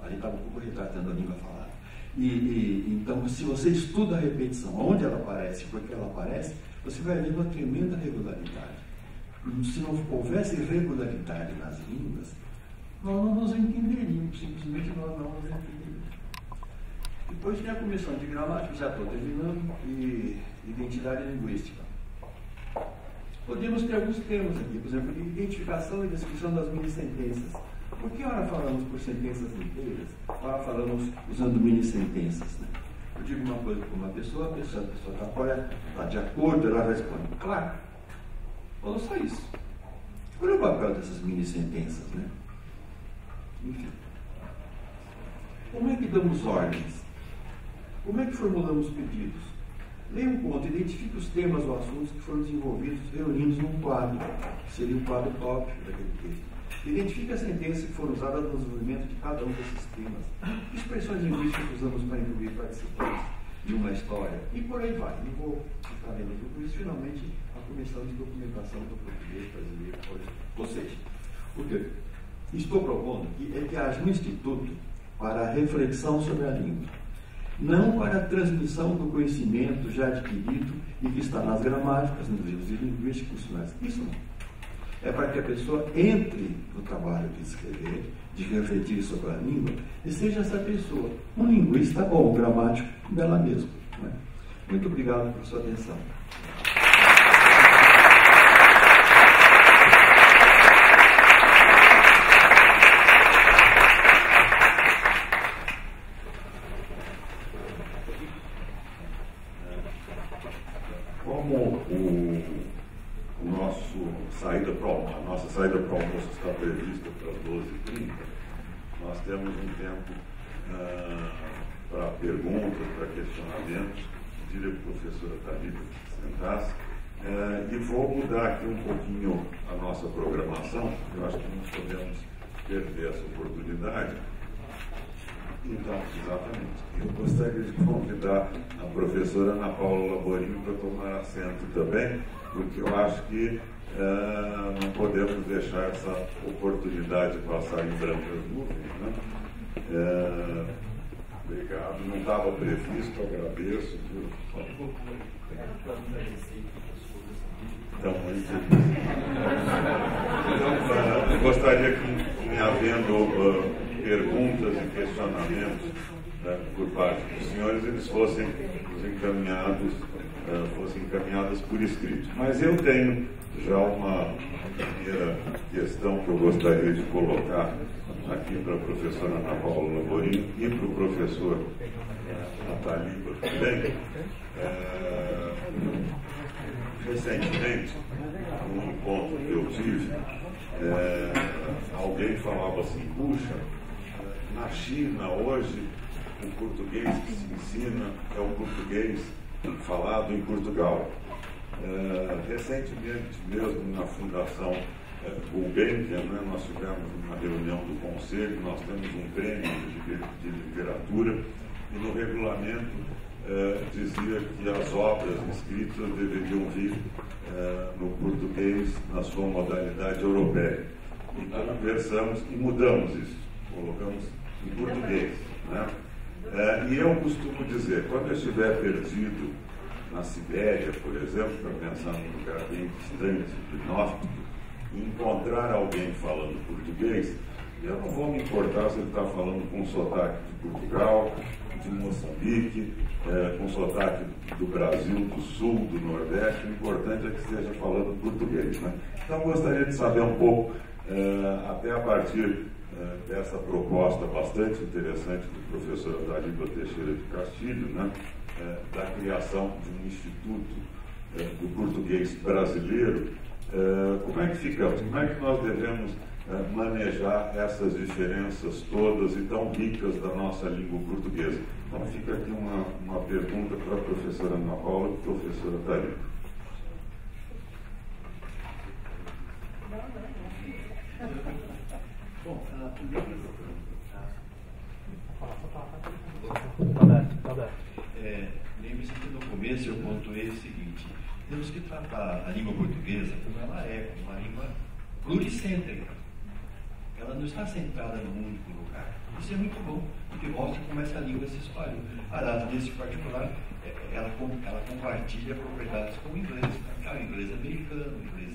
Ali estava um pouco retratando a língua falada. Então, se você estuda a repetição, onde ela aparece, porque ela aparece, você vai ver uma tremenda regularidade. Se não houvesse regularidade nas línguas, nós não nos entenderíamos, simplesmente nós não nos entenderíamos. Depois tem a comissão de gramática, já estou terminando, e identidade linguística. Podemos ter alguns termos aqui, por exemplo, identificação e descrição das mini-sentenças. Por que ora falamos por sentenças inteiras? Ora falamos usando mini-sentenças, né? Eu digo uma coisa para uma pessoa, a pessoa está de acordo, ela responde: claro. Falou só isso. Qual é o papel dessas mini-sentenças, né? Enfim. Como é que damos ordens? Como é que formulamos pedidos? Leia um conto, identifique os temas ou assuntos que foram desenvolvidos reunidos num quadro, que seria um quadro tópico daquele texto. Identifique as sentenças que foram usadas no desenvolvimento de cada um desses temas. Que expressões linguísticas usamos para incluir participantes de uma história? E por aí vai. Não vou ficar lendo tudo isso. Finalmente, a Comissão de Documentação do Português Brasileiro. Ou seja, o que estou propondo é que haja um instituto para a reflexão sobre a língua. Não para a transmissão do conhecimento já adquirido e que está nas gramáticas, nos livros de linguística, isso não. É para que a pessoa entre no trabalho de escrever, de refletir sobre a língua, e seja essa pessoa um linguista ou um gramático dela mesma. Né? Muito obrigado por sua atenção. A nossa saída para o almoço está prevista para as 12h30. Nós temos um tempo para perguntas, para questionamentos. Pediria para a professora Thalita que se sentasse. E vou mudar aqui um pouquinho a nossa programação. Eu acho que não podemos perder essa oportunidade. Então, exatamente. Eu gostaria de convidar a professora Ana Paula Laborinho para tomar assento também, porque eu acho que não podemos deixar essa oportunidade passar em brancas nuvens, né? Obrigado. Não estava previsto, agradeço. Então, eu gostaria que, em havendo perguntas e questionamentos por parte dos senhores, eles fossem encaminhadas por escrito. Mas eu tenho já uma primeira questão que eu gostaria de colocar aqui para a professora Ana Paula Laborinho e para o professor Natalíba também. Recentemente, num encontro que eu tive, alguém falava assim: puxa, Na China, hoje, o português que se ensina é o português falado em Portugal. Recentemente, mesmo na Fundação Gulbenkian, né, nós tivemos uma reunião do Conselho, nós temos um prêmio de literatura, e no regulamento dizia que as obras escritas deveriam vir no português na sua modalidade europeia. Então, conversamos e mudamos isso, colocamos em português. Né? E eu costumo dizer, quando eu estiver perdido na Sibéria, por exemplo, para pensar num lugar bem distante, inóspito, e encontrar alguém falando português, eu não vou me importar se ele está falando com sotaque de Portugal, de Moçambique, com sotaque do Brasil, do Sul, do Nordeste. O importante é que esteja falando português. Né? Então, gostaria de saber um pouco, até a partir dessa proposta bastante interessante do professor Dalíba Teixeira de Castilho, né? Da criação de um instituto do português brasileiro, como é que ficamos? Como é que nós devemos manejar essas diferenças todas e tão ricas da nossa língua portuguesa? Então fica aqui uma pergunta para a professora Ana Paula e para a professora Dalíba. Bom, lembre-se que no começo eu pontuei o seguinte: temos que tratar a língua portuguesa como ela é, como uma língua pluricêntrica. Ela não está centrada num único lugar. Isso é muito bom, porque mostra como essa língua se espalhou. Aliás, nesse particular, ela compartilha propriedades com o inglês. O inglês americano, o inglês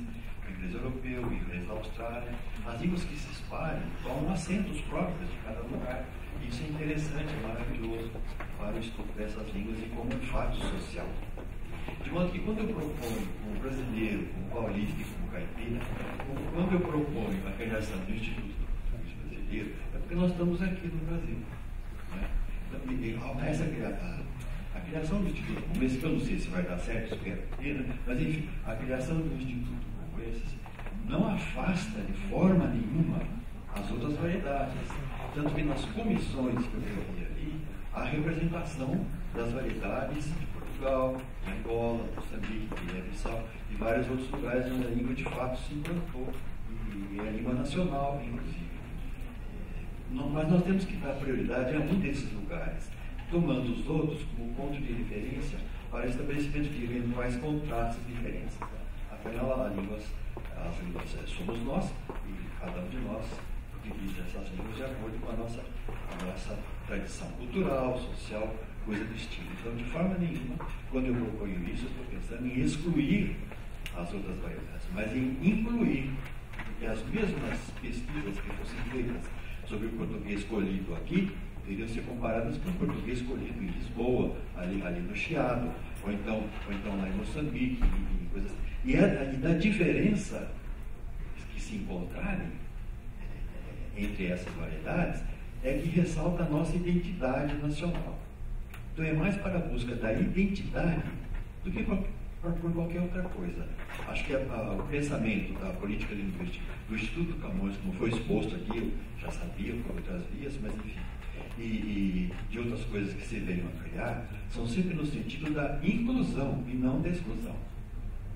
europeu, o inglês da Austrália. As línguas que se espalham tomam acentos próprios de cada lugar. Isso é interessante, é maravilhoso para o estudo dessas línguas e como um fato social. De modo que quando eu proponho, como brasileiro, como paulista e como caipira, quando eu proponho a criação do Instituto Português Brasileiro, é porque nós estamos aqui no Brasil. Né? A criação do Instituto como esse, que eu não sei se vai dar certo, espero que, mas enfim, a criação do Instituto como esse não afasta de forma nenhuma as outras variedades. Tanto que nas comissões que eu vi ali, a representação das variedades de Portugal, de Angola, Moçambique, Guiné-Bissau e vários outros lugares onde a língua de fato se implantou, e é a língua nacional, inclusive. Mas nós temos que dar prioridade a um desses lugares, tomando os outros como ponto de referência para o estabelecimento de eventuais contrastes e diferenças. Afinal, as línguas somos nós, e cada um de nós utiliza essas línguas de acordo com a nossa tradição cultural, social, coisa do estilo. Então, de forma nenhuma, quando eu proponho isso, eu estou pensando em excluir as outras variedades, mas em incluir, porque as mesmas pesquisas que fossem feitas sobre o português escolhido aqui deveriam ser comparadas com o português escolhido em Lisboa, ali no Chiado, ou então lá em Moçambique, e coisas assim. E da diferença que se encontrarem entre essas variedades é que ressalta a nossa identidade nacional. Então é mais para a busca da identidade do que por qualquer outra coisa. Acho que o pensamento da política linguística do Instituto Camões, como foi exposto aqui, eu já sabia por outras vias, mas enfim, e de outras coisas que se venham a criar, são sempre no sentido da inclusão e não da exclusão.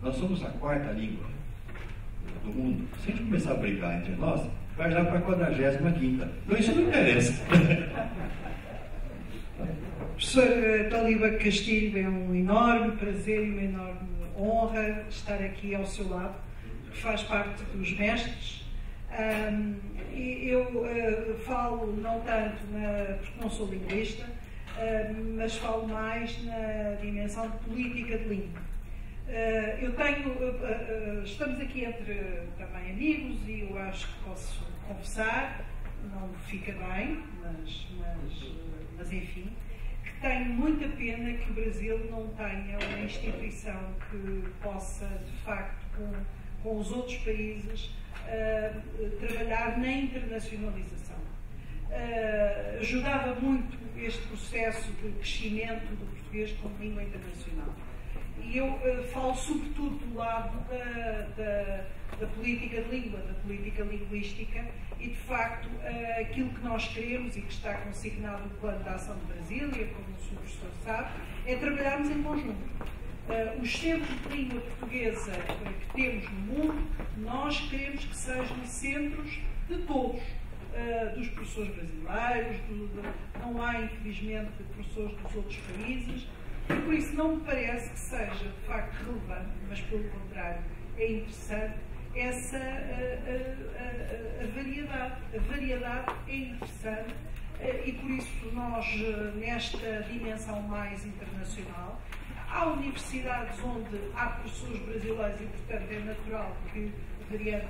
Nós somos a quarta língua do mundo. Se a gente começar a brigar entre nós, vai lá para a 45ª. Então isso não interessa. Professor Dalíba Castilho, é um enorme prazer e uma enorme honra estar aqui ao seu lado, que faz parte dos mestres. Eu falo não tanto porque não sou linguista, mas falo mais na dimensão de política de língua. Estamos aqui entre também amigos e eu acho que posso confessar, não fica bem, mas enfim, que tenho muita pena que o Brasil não tenha uma instituição que possa, de facto, com os outros países, trabalhar na internacionalização. Ajudava muito este processo de crescimento do português como língua internacional. E eu falo sobretudo do lado da política de língua, da política linguística, e de facto aquilo que nós queremos e que está consignado no Plano de Ação de Brasília, como o Sr. Professor sabe, é trabalharmos em conjunto. Os centros de língua portuguesa que temos no mundo, nós queremos que sejam centros de todos, dos professores brasileiros, não há infelizmente professores dos outros países, e por isso não me parece que seja de facto relevante, mas pelo contrário é interessante essa a variedade. A variedade é interessante e por isso nós, nesta dimensão mais internacional, há universidades onde há professores brasileiros e, portanto, é natural que a variante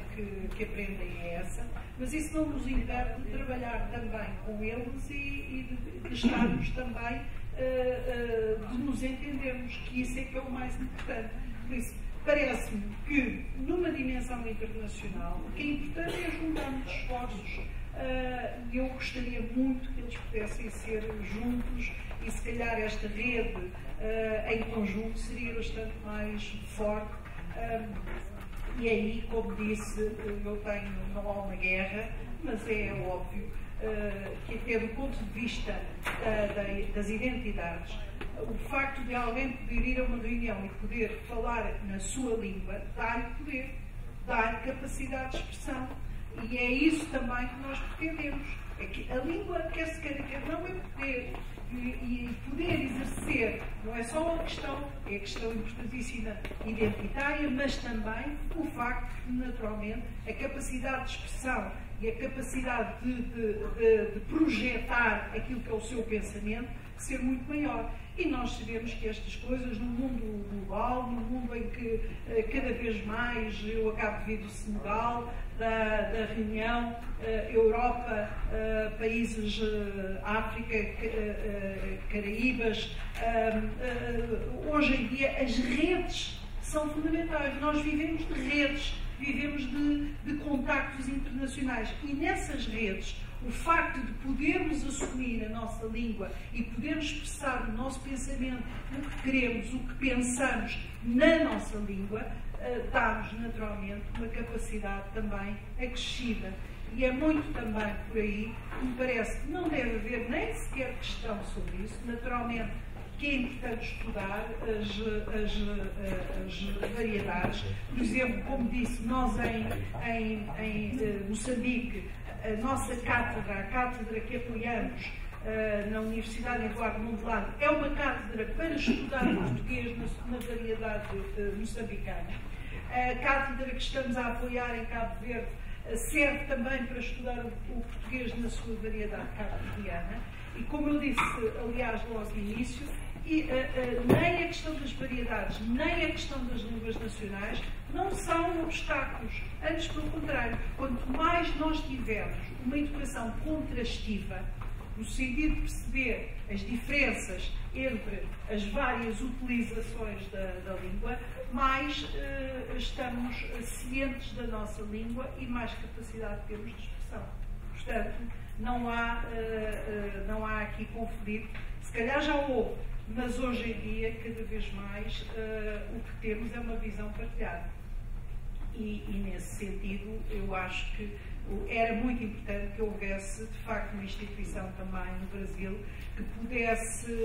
que aprendem é essa, mas isso não nos impede de trabalhar também com eles e de estarmos também, de nos entendermos, que isso é que é o mais importante. Por isso, parece-me que, numa dimensão internacional, o que é importante é juntarmos esforços. Eu gostaria muito que eles pudessem ser juntos e, se calhar, esta rede em conjunto seria bastante mais forte. E aí, como disse, não há uma guerra, mas é óbvio que, até do ponto de vista das identidades, o facto de alguém poder ir a uma reunião e poder falar na sua língua dá-lhe poder, dá-lhe capacidade de expressão. E é isso também que nós pretendemos. É que a língua, quer se queira, quer não, é poder. E poder exercer não é só uma questão, é a questão importantíssima identitária, mas também o facto de, naturalmente, a capacidade de expressão e a capacidade de projetar aquilo que é o seu pensamento ser muito maior. E nós sabemos que estas coisas, no mundo global, no mundo em que cada vez mais, eu acabo de vir do Senegal, da reunião Europa, países África, Caraíbas, hoje em dia as redes são fundamentais. Nós vivemos de redes, vivemos de contactos internacionais e nessas redes o facto de podermos assumir a nossa língua e podermos expressar o nosso pensamento, o que queremos, o que pensamos na nossa língua, dá-nos naturalmente uma capacidade também acrescida. E é muito também por aí que me parece que não deve haver nem sequer questão sobre isso. Naturalmente que é importante estudar as variedades. Por exemplo, como disse, nós em Moçambique, a nossa cátedra, a cátedra que apoiamos na Universidade Eduardo Mondlane, é uma cátedra para estudar o português na variedade moçambicana. A cátedra que estamos a apoiar em Cabo Verde serve também para estudar o português na sua variedade cabo-verdiana. E como eu disse, aliás, logo no início, nem a questão das variedades, nem a questão das línguas nacionais não são obstáculos. Antes, pelo contrário, quanto mais nós tivermos uma educação contrastiva, no sentido de perceber as diferenças entre as várias utilizações da língua, mais estamos cientes da nossa língua e mais capacidade temos de expressão. Portanto, não há aqui conflito. Se calhar já houve, mas hoje em dia, cada vez mais, o que temos é uma visão partilhada. E nesse sentido, eu acho que era muito importante que houvesse, de facto, uma instituição também no Brasil que pudesse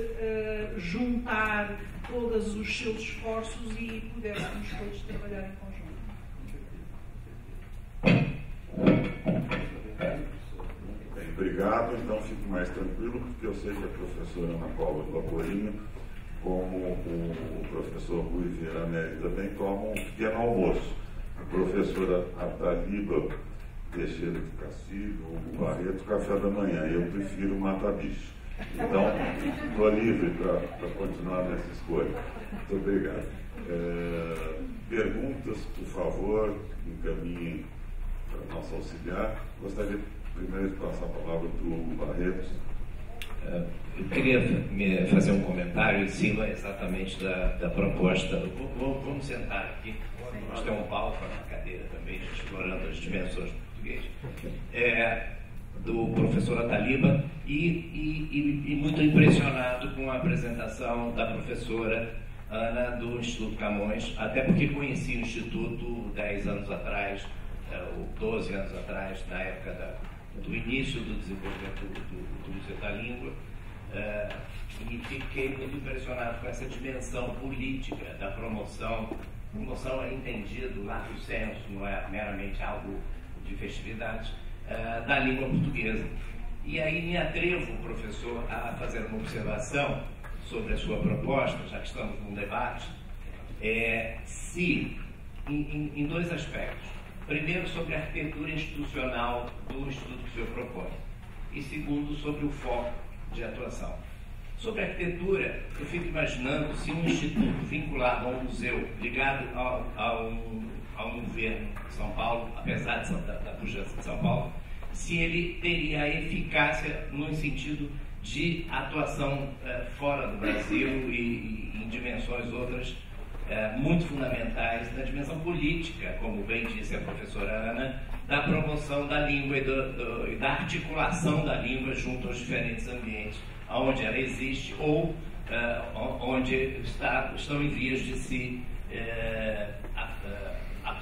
juntar todos os seus esforços e pudéssemos todos trabalhar em conjunto. Bem, obrigado. Então, fico mais tranquilo, porque eu sei que a professora Ana Paula Laporinho, como o professor Rui Vieira Nery, também tomam um pequeno almoço. A professora Ataliba Teixeira de Castilho, o Barreto, café da manhã. Eu prefiro mata-bicho. Então, estou livre para continuar nessa escolha. Muito obrigado. Perguntas, por favor, encaminhem para a nossa auxiliar. Gostaria primeiro de passar a palavra para o Hugo Barreto. Eu queria fazer um comentário em cima exatamente da proposta. Vamos sentar aqui. Nós temos um palco na cadeira também, explorando as dimensões do português. Do professor Ataliba e muito impressionado com a apresentação da professora Ana, do Instituto Camões, até porque conheci o Instituto 10 anos atrás, ou 12 anos atrás, na época do início do desenvolvimento do Museu da Língua, e fiquei muito impressionado com essa dimensão política da promoção. Promoção é entendido, largo senso, não é meramente algo de festividade, da língua portuguesa. E aí me atrevo, professor, a fazer uma observação sobre a sua proposta, já que estamos num debate, em dois aspectos. Primeiro, sobre a arquitetura institucional do Instituto que o senhor propõe. E segundo, sobre o foco de atuação. Sobre a arquitetura, eu fico imaginando se um instituto vinculado a um museu, ligado a um governo de São Paulo, apesar da pujança de São Paulo, se ele teria a eficácia no sentido de atuação fora do Brasil e em dimensões outras muito fundamentais, na dimensão política, como bem disse a professora Ana, da promoção da língua e da articulação da língua junto aos diferentes ambientes onde ela existe ou onde estão em vias de se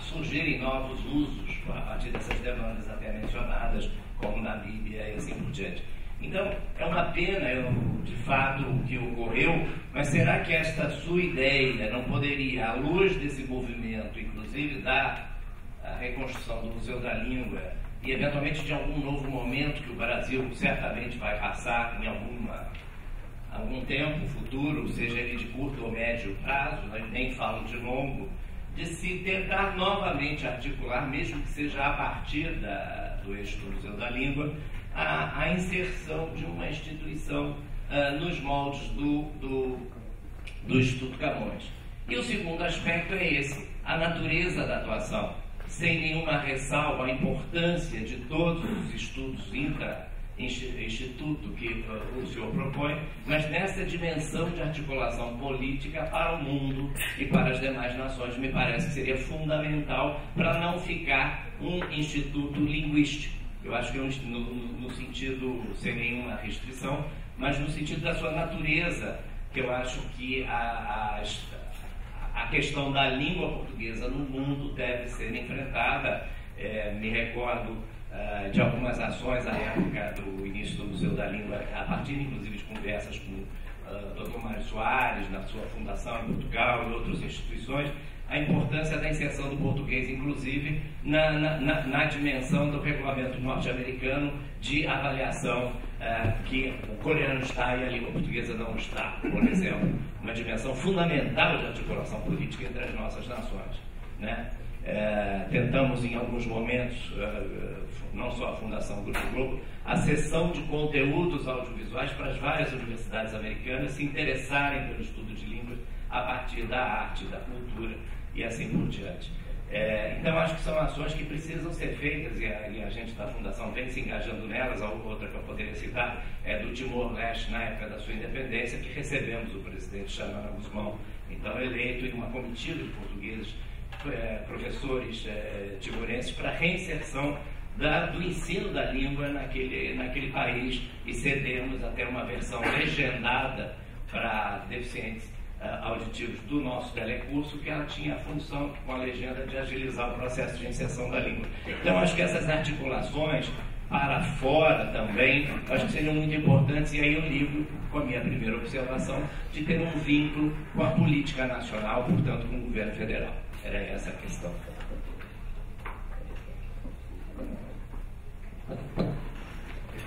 surgirem novos usos a partir dessas demandas até mencionadas, como na Líbia e assim por diante. Então, é uma pena, de fato, o que ocorreu, mas será que esta sua ideia não poderia, à luz desse movimento, inclusive da reconstrução do Museu da Língua, e eventualmente de algum novo momento que o Brasil certamente vai passar em algum tempo futuro, seja ele de curto ou médio prazo, nem falo de longo, de se tentar novamente articular, mesmo que seja a partir do eixo do Museu da Língua, a inserção de uma instituição nos moldes do Instituto Camões. E o segundo aspecto é esse, a natureza da atuação, sem nenhuma ressalva a importância de todos os estudos intra-instituto que o senhor propõe, mas nessa dimensão de articulação política para o mundo e para as demais nações, me parece que seria fundamental para não ficar um instituto linguístico. Eu acho que no sentido, sem nenhuma restrição, mas no sentido da sua natureza, que eu acho que a questão da língua portuguesa no mundo deve ser enfrentada. Me recordo de algumas ações à época do início do Museu da Língua, a partir inclusive de conversas com o Dr. Mário Soares, na sua fundação em Portugal e outras instituições, a importância da inserção do português, inclusive, na dimensão do regulamento norte-americano de avaliação que o coreano está e a língua portuguesa não está, por exemplo. Uma dimensão fundamental de articulação política entre as nossas nações, né? Tentamos, em alguns momentos, não só a Fundação Grupo Globo, a cessão de conteúdos audiovisuais para as várias universidades americanas se interessarem pelo estudo de línguas a partir da arte, da cultura e assim por diante. Então, acho que são ações que precisam ser feitas e a gente da Fundação vem se engajando nelas. A outra que eu poderia citar é do Timor-Leste, na época da sua independência, que recebemos o presidente Xanana Guzmão, então eleito, e uma comitiva de portugueses, professores timorenses, para a reinserção do ensino da língua naquele país, e cedemos até uma versão legendada para deficientes auditivos do nosso telecurso, que ela tinha a função, com a legenda, de agilizar o processo de inserção da língua. Então, acho que essas articulações para fora também, acho que seriam muito importantes, e aí eu ligo com a minha primeira observação de ter um vínculo com a política nacional, portanto, com o governo federal. Era essa a questão. É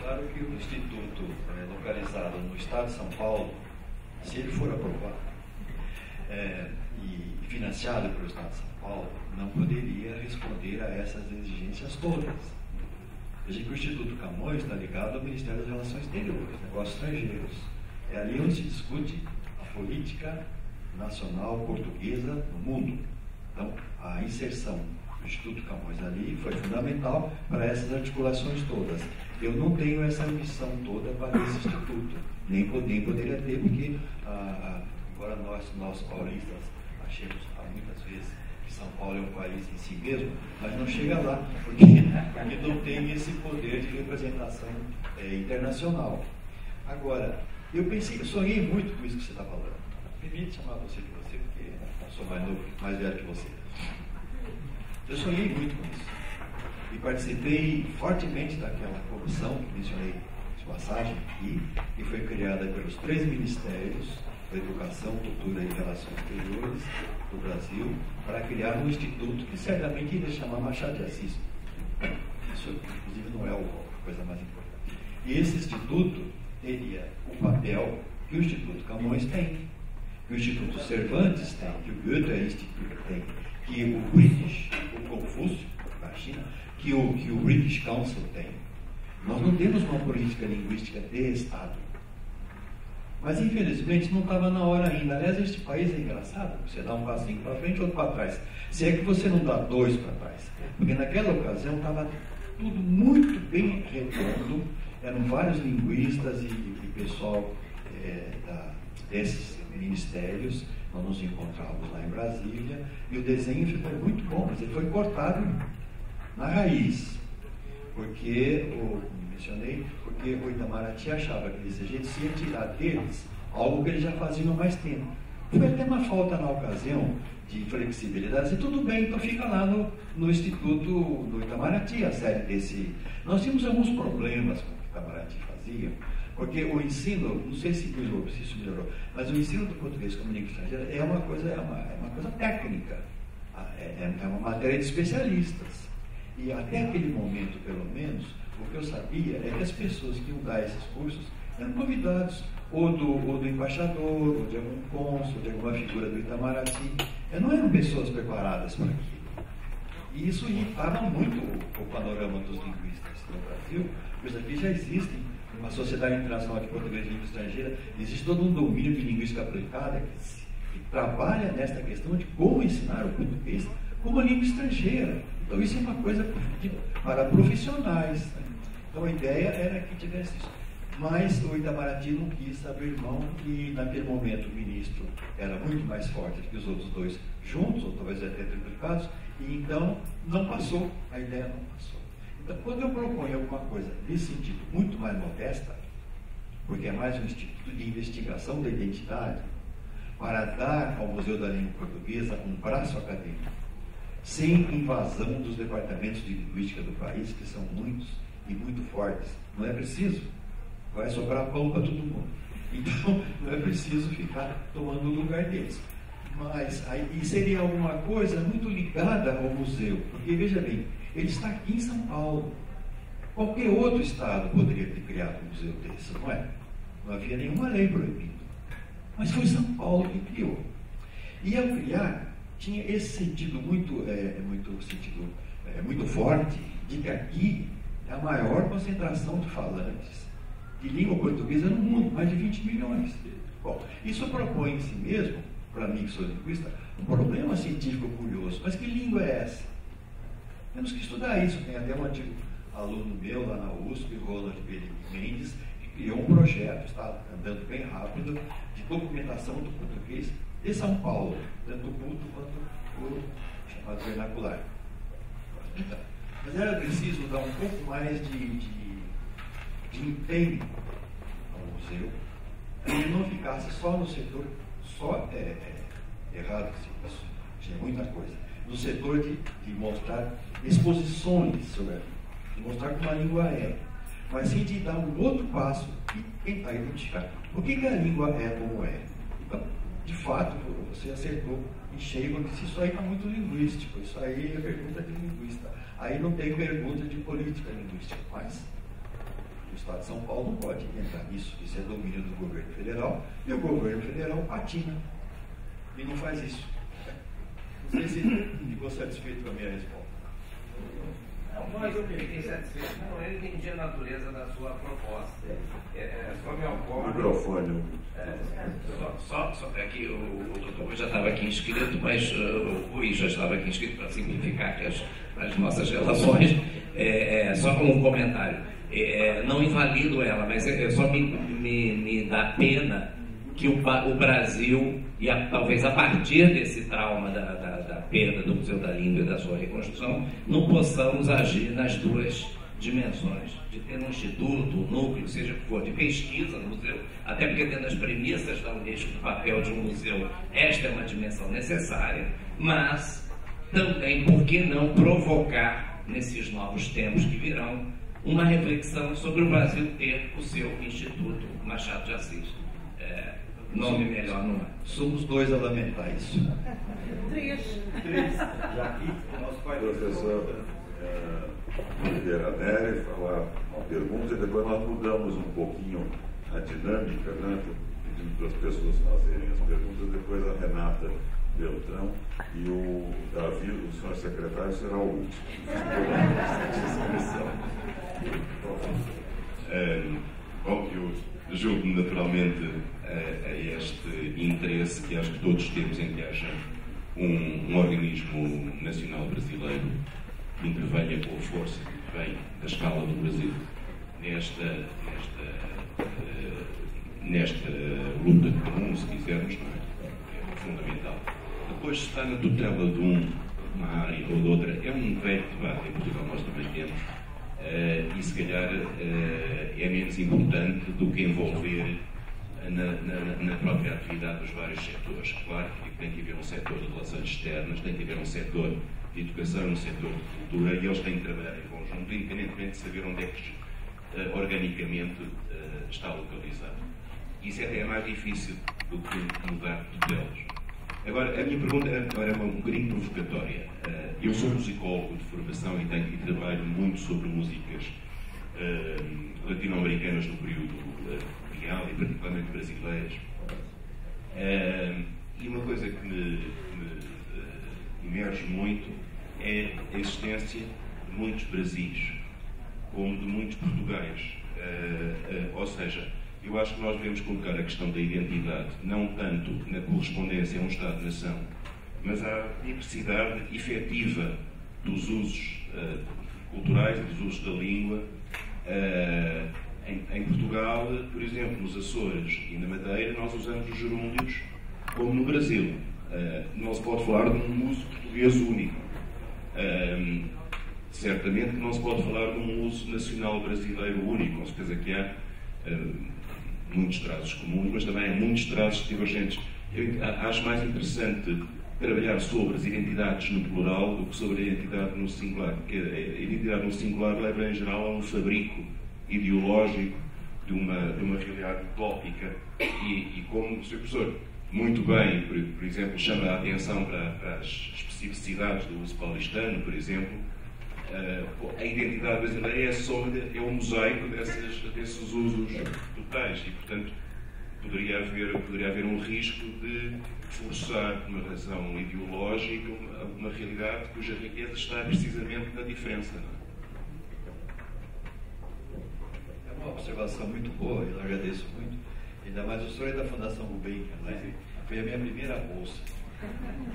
claro que o Instituto localizado no estado de São Paulo, se ele for aprovado e financiado pelo estado de São Paulo, não poderia responder a essas exigências todas. Veja que o Instituto Camões está ligado ao Ministério das Relações Exteriores, Negócios Estrangeiros. É ali onde se discute a política nacional portuguesa no mundo. Então, a inserção do Instituto Camões ali foi fundamental para essas articulações todas. Eu não tenho essa ambição toda para esse instituto, nem poderia ter, porque, embora nós paulistas achemos muitas vezes que São Paulo é um país em si mesmo, mas não chega lá, porque não tem esse poder de representação internacional. Agora, eu sonhei muito com isso que você está falando. permite chamar você de você, porque eu sou mais velho que você. Eu sonhei muito com isso. E participei fortemente daquela comissão que mencionei de passagem aqui, que foi criada pelos 3 ministérios da Educação, Cultura e Relações Exteriores do Brasil, para criar um instituto que certamente iria chamar Machado de Assis. Isso, inclusive, não é a coisa mais importante. E esse instituto teria o papel que o Instituto Camões tem, que o Instituto Cervantes tem, que o Goethe Institute tem, que o British, o Confúcio, da China, que o British Council tem. Nós não temos uma política linguística de Estado. Mas, infelizmente, não estava na hora ainda. Aliás, este país é engraçado. Você dá um passinho para frente e outro para trás. Se é que você não dá 2 para trás. Porque naquela ocasião estava tudo muito bem redondo. Eram vários linguistas e pessoal desses ministérios. Nós nos encontrávamos lá em Brasília. E o desenho ficou muito bom, mas ele foi cortado na raiz. Porque, como mencionei, porque o Itamaraty achava que desse jeito se ia tirar deles algo que eles já faziam há mais tempo. Foi até uma falta na ocasião de flexibilidade. E tudo bem, então fica lá no Instituto do Itamaraty a série desse. Nós tínhamos alguns problemas com o que o Itamaraty fazia, porque o ensino, não sei se isso melhorou, mas o ensino do português como língua estrangeira é uma coisa técnica, é uma matéria de especialistas. E até aquele momento, pelo menos, o que eu sabia é que as pessoas que iam dar esses cursos eram convidados ou do embaixador, ou de algum cônsul, de alguma figura do Itamaraty. Não eram pessoas preparadas para aquilo. E isso irritava muito o panorama dos linguistas no Brasil, pois aqui já existem, uma Sociedade Internacional de Português e Língua Estrangeira, existe todo um domínio de linguística aplicada que trabalha nesta questão de como ensinar o português como língua estrangeira. Então isso é uma coisa para profissionais. Então a ideia era que tivesse isso. Mas o Itamaraty não quis abrir mão e naquele momento o ministro era muito mais forte do que os outros 2 juntos, ou talvez até triplicados, e então não passou, a ideia não passou. Então quando eu proponho alguma coisa nesse sentido muito mais modesta, porque é mais um instituto de investigação da identidade, para dar ao Museu da Língua Portuguesa um braço acadêmico, sem invasão dos departamentos de linguística do país, que são muitos e muito fortes. Não é preciso, vai sobrar pão para todo mundo. Então, não é preciso ficar tomando o lugar deles. Mas aí seria alguma coisa muito ligada ao museu, porque, veja bem, ele está aqui em São Paulo. Qualquer outro estado poderia ter criado um museu desse, não é? Não havia nenhuma lei proibindo. Mas foi São Paulo que criou. E ao criar, tinha esse sentido muito forte de que aqui é a maior concentração de falantes de língua portuguesa no mundo, mais de 20 milhões. Bom, isso propõe em si mesmo, para mim que sou linguista, um problema científico curioso. Mas que língua é essa? Temos que estudar isso. Tem até um antigo aluno meu lá na USP, Ronald Mendes, que criou um projeto, está andando bem rápido, de documentação do português de São Paulo, tanto o culto quanto o chamado vernacular. Então, mas era preciso dar um pouco mais de empenho ao museu, para que ele não ficasse só no setor, errado isso, tinha muita coisa, no setor de mostrar exposições sobre a língua, de mostrar como a língua é, mas sim de dar um outro passo e tentar identificar por que a língua é como é. Então, de fato, você acertou em cheio quando disse: isso aí está muito linguístico, isso aí é pergunta de linguista. Aí não tem pergunta de política linguística, mas o Estado de São Paulo não pode entrar nisso. Isso é domínio do governo federal, e o governo federal patina e não faz isso. Não sei se ficou satisfeito com a minha resposta. Não, mas eu fiquei satisfeito. Não, eu entendi a natureza da sua proposta. Só me ocorre. O microfone. Só que o doutor já estava aqui inscrito, mas o Rui já estava aqui inscrito para simplificar aqui as nossas relações. Só como um comentário. Não invalido ela, mas só me dá pena que o Brasil, talvez a partir desse trauma da perda do Museu da Língua e da sua reconstrução, não possamos agir nas duas dimensões de ter um instituto, um núcleo, seja o que for, de pesquisa no museu, até porque dentro das premissas da Unesco do papel de um museu, esta é uma dimensão necessária, mas também, por que não provocar, nesses novos tempos que virão, uma reflexão sobre o Brasil ter o seu Instituto Machado de Assis. Nome melhor não é. Somos dois a lamentar isso. Três. Já que o nosso pai... Professor Oliveira Nery falar uma pergunta e depois nós mudamos um pouquinho a dinâmica, né? Pedindo para as pessoas fazerem as perguntas, depois a Renata Beltrão e o Davi, o senhor secretário, será o último. Bom, eu julgo naturalmente a este interesse que acho que todos temos em que haja um organismo nacional brasileiro que intervenha com a força que vem da escala do Brasil nesta luta comum, se quisermos, não é fundamental. Depois, se está na tutela de uma área ou de outra, é um velho debate, em Portugal nós também temos, e se calhar é menos importante do que envolver na própria atividade dos vários setores. Claro que tem que haver um setor de relações externas, tem que haver um setor de educação, um setor de cultura, e eles têm que trabalhar em conjunto, independentemente de saber onde é que organicamente está localizado. Isso até é mais difícil do que mudar de tutelas. Agora, a minha pergunta é um bocadinho provocatória. Eu sou musicólogo de formação e trabalho muito sobre músicas latino-americanas no período colonial e particularmente brasileiras. E uma coisa que me emerge muito é a existência de muitos Brasis, como de muitos Portugais. Ou seja, eu acho que nós devemos colocar a questão da identidade não tanto na correspondência a um Estado-nação, mas à diversidade efetiva dos usos culturais e dos usos da língua. Em Portugal, por exemplo, nos Açores e na Madeira, nós usamos os gerúndios como no Brasil. Não se pode falar de um uso português único. Certamente que não se pode falar de um uso nacional brasileiro único, com certeza que há muitos traços comuns, mas também há muitos traços divergentes. Eu acho mais interessante trabalhar sobre as identidades no plural do que sobre a identidade no singular, porque a identidade no singular leva em geral a um fabrico ideológico de uma realidade utópica e como o Sr. Professor muito bem, por exemplo, chama a atenção para as especificidades do uso paulistano, por exemplo, a identidade brasileira é a soma, é um mosaico desses usos totais e, portanto, poderia haver um risco de forçar, por uma razão ideológica, uma realidade cuja riqueza está precisamente na diferença. Não é? É uma observação muito boa, eu agradeço muito. Ainda mais o senhor é da Fundação Gulbenkian, né? Foi a minha primeira bolsa.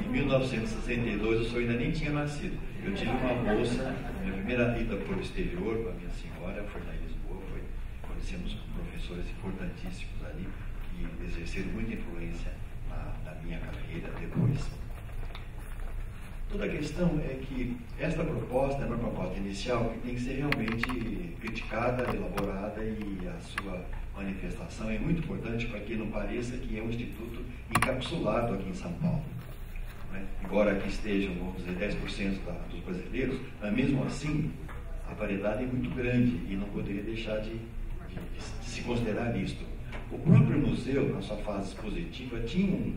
Em 1962, o senhor ainda nem tinha nascido. Eu tive uma bolsa, minha primeira vida por exterior com a minha senhora, foi lá em Lisboa, conhecemos professores importantíssimos ali, que exerceram muita influência na minha carreira depois. Toda a questão é que esta proposta é uma proposta inicial que tem que ser realmente criticada, elaborada, e a sua manifestação é muito importante para que não pareça que é um instituto encapsulado aqui em São Paulo. Né? Embora aqui estejam, vamos dizer, 10% dos brasileiros, mas mesmo assim a variedade é muito grande e não poderia deixar de se considerar isto. O próprio museu, na sua fase expositiva, tinha um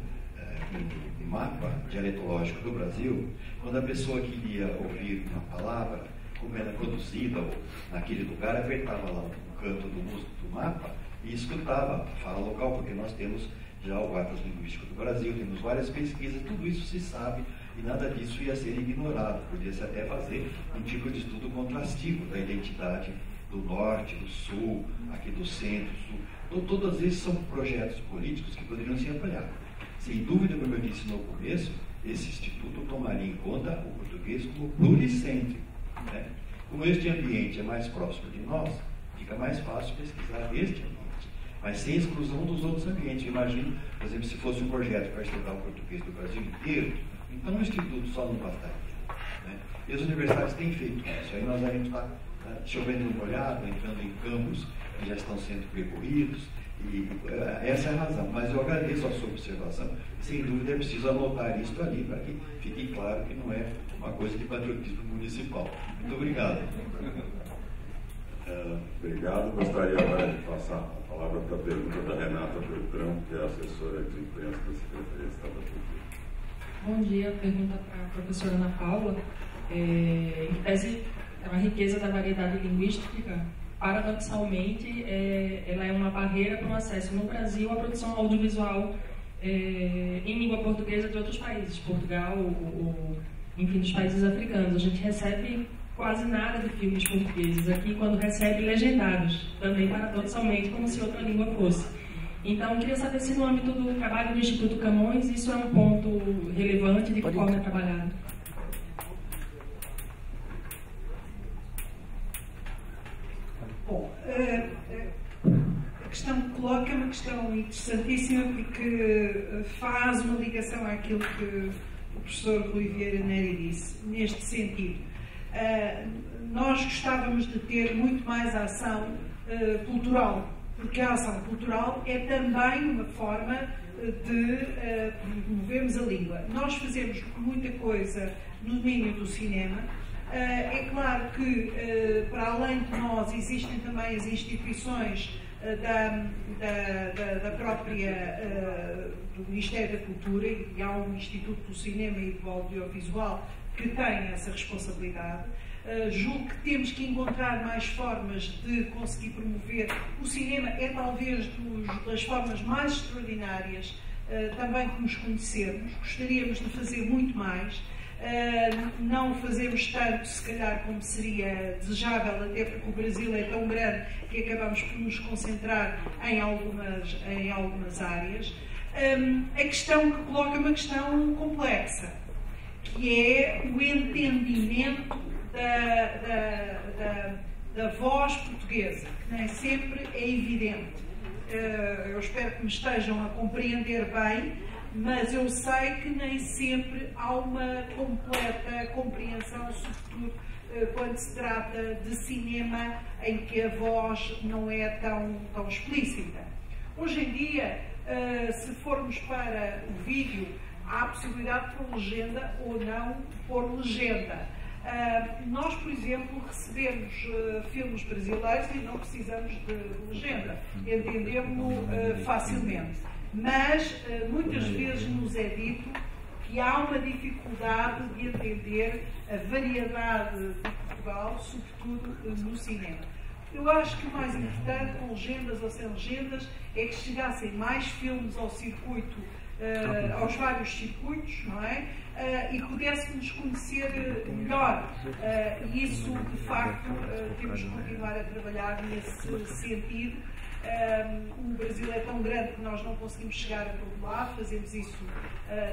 mapa dialetológico do Brasil. Quando a pessoa queria ouvir uma palavra, como era produzida naquele lugar, apertava lá no canto do mapa e escutava a fala local, porque nós temos já o Atlas Linguístico do Brasil, temos várias pesquisas, tudo isso se sabe e nada disso ia ser ignorado. Podia-se até fazer um tipo de estudo contrastivo da identidade do norte, do sul, aqui do centro, sul. Então, todos esses são projetos políticos que poderiam ser apoiados. Sem dúvida, como eu disse no começo, esse instituto tomaria em conta o português como pluricêntrico. Né? Como este ambiente é mais próximo de nós, fica mais fácil pesquisar este ambiente, mas sem exclusão dos outros ambientes. Eu imagino, por exemplo, se fosse um projeto para estudar o português do Brasil inteiro, então o instituto só não bastaria. Né? E as universidades têm feito isso. Aí nós a gente está chovendo no molhado, entrando em campos que já estão sendo percorridos, e essa é a razão. Mas eu agradeço a sua observação, e sem dúvida é preciso anotar isso ali, para que fique claro que não é uma coisa de patriotismo municipal. Muito obrigado. Obrigado. Gostaria agora de passar a palavra para a pergunta da Renata Beltrão, que é assessora de imprensa da Secretaria de Estado da Cultura. Bom dia. Pergunta para a professora Ana Paula. Em tese, a riqueza da variedade linguística, paradoxalmente, ela é uma barreira para o acesso no Brasil à produção audiovisual em língua portuguesa de outros países, Portugal, enfim, dos países africanos. A gente recebe quase nada de filmes portugueses aqui, quando recebe legendados, também paradoxalmente, como se outra língua fosse. Então, eu queria saber se no âmbito do trabalho do Instituto Camões isso é um ponto relevante, de que forma é trabalhado. Bom, a questão que coloca é uma questão interessantíssima, porque faz uma ligação àquilo que o professor Rui Vieira Neri disse, neste sentido. Nós gostávamos de ter muito mais ação cultural, porque a ação cultural é também uma forma de promovermos a língua. Nós fazemos muita coisa no domínio do cinema. É claro que, para além de nós, existem também as instituições da própria do Ministério da Cultura, e há um Instituto do Cinema e do Audiovisual que tem essa responsabilidade. Julgo que temos que encontrar mais formas de conseguir promover o cinema. É talvez das formas mais extraordinárias também que nos conhecermos. Gostaríamos de fazer muito mais. Não fazemos tanto, se calhar, como seria desejável, até porque o Brasil é tão grande que acabamos por nos concentrar em algumas áreas. A questão que coloca é uma questão complexa, que é o entendimento da voz portuguesa, que nem sempre é evidente. Eu espero que me estejam a compreender bem, mas eu sei que nem sempre há uma completa compreensão, sobretudo quando se trata de cinema em que a voz não é tão explícita. Hoje em dia, se formos para o vídeo, há a possibilidade de pôr legenda ou não pôr legenda. Nós, por exemplo, recebemos filmes brasileiros e não precisamos de legenda, entendemos-no facilmente. Mas muitas vezes nos é dito que há uma dificuldade de entender a variedade de Portugal, sobretudo no cinema. Eu acho que o mais importante, com legendas ou sem legendas, é que chegassem mais filmes ao circuito, aos vários circuitos, não é? E pudéssemos conhecer melhor. E isso, de facto, temos que continuar a trabalhar nesse sentido. O Brasil é tão grande que nós não conseguimos chegar a todo lado, fazemos isso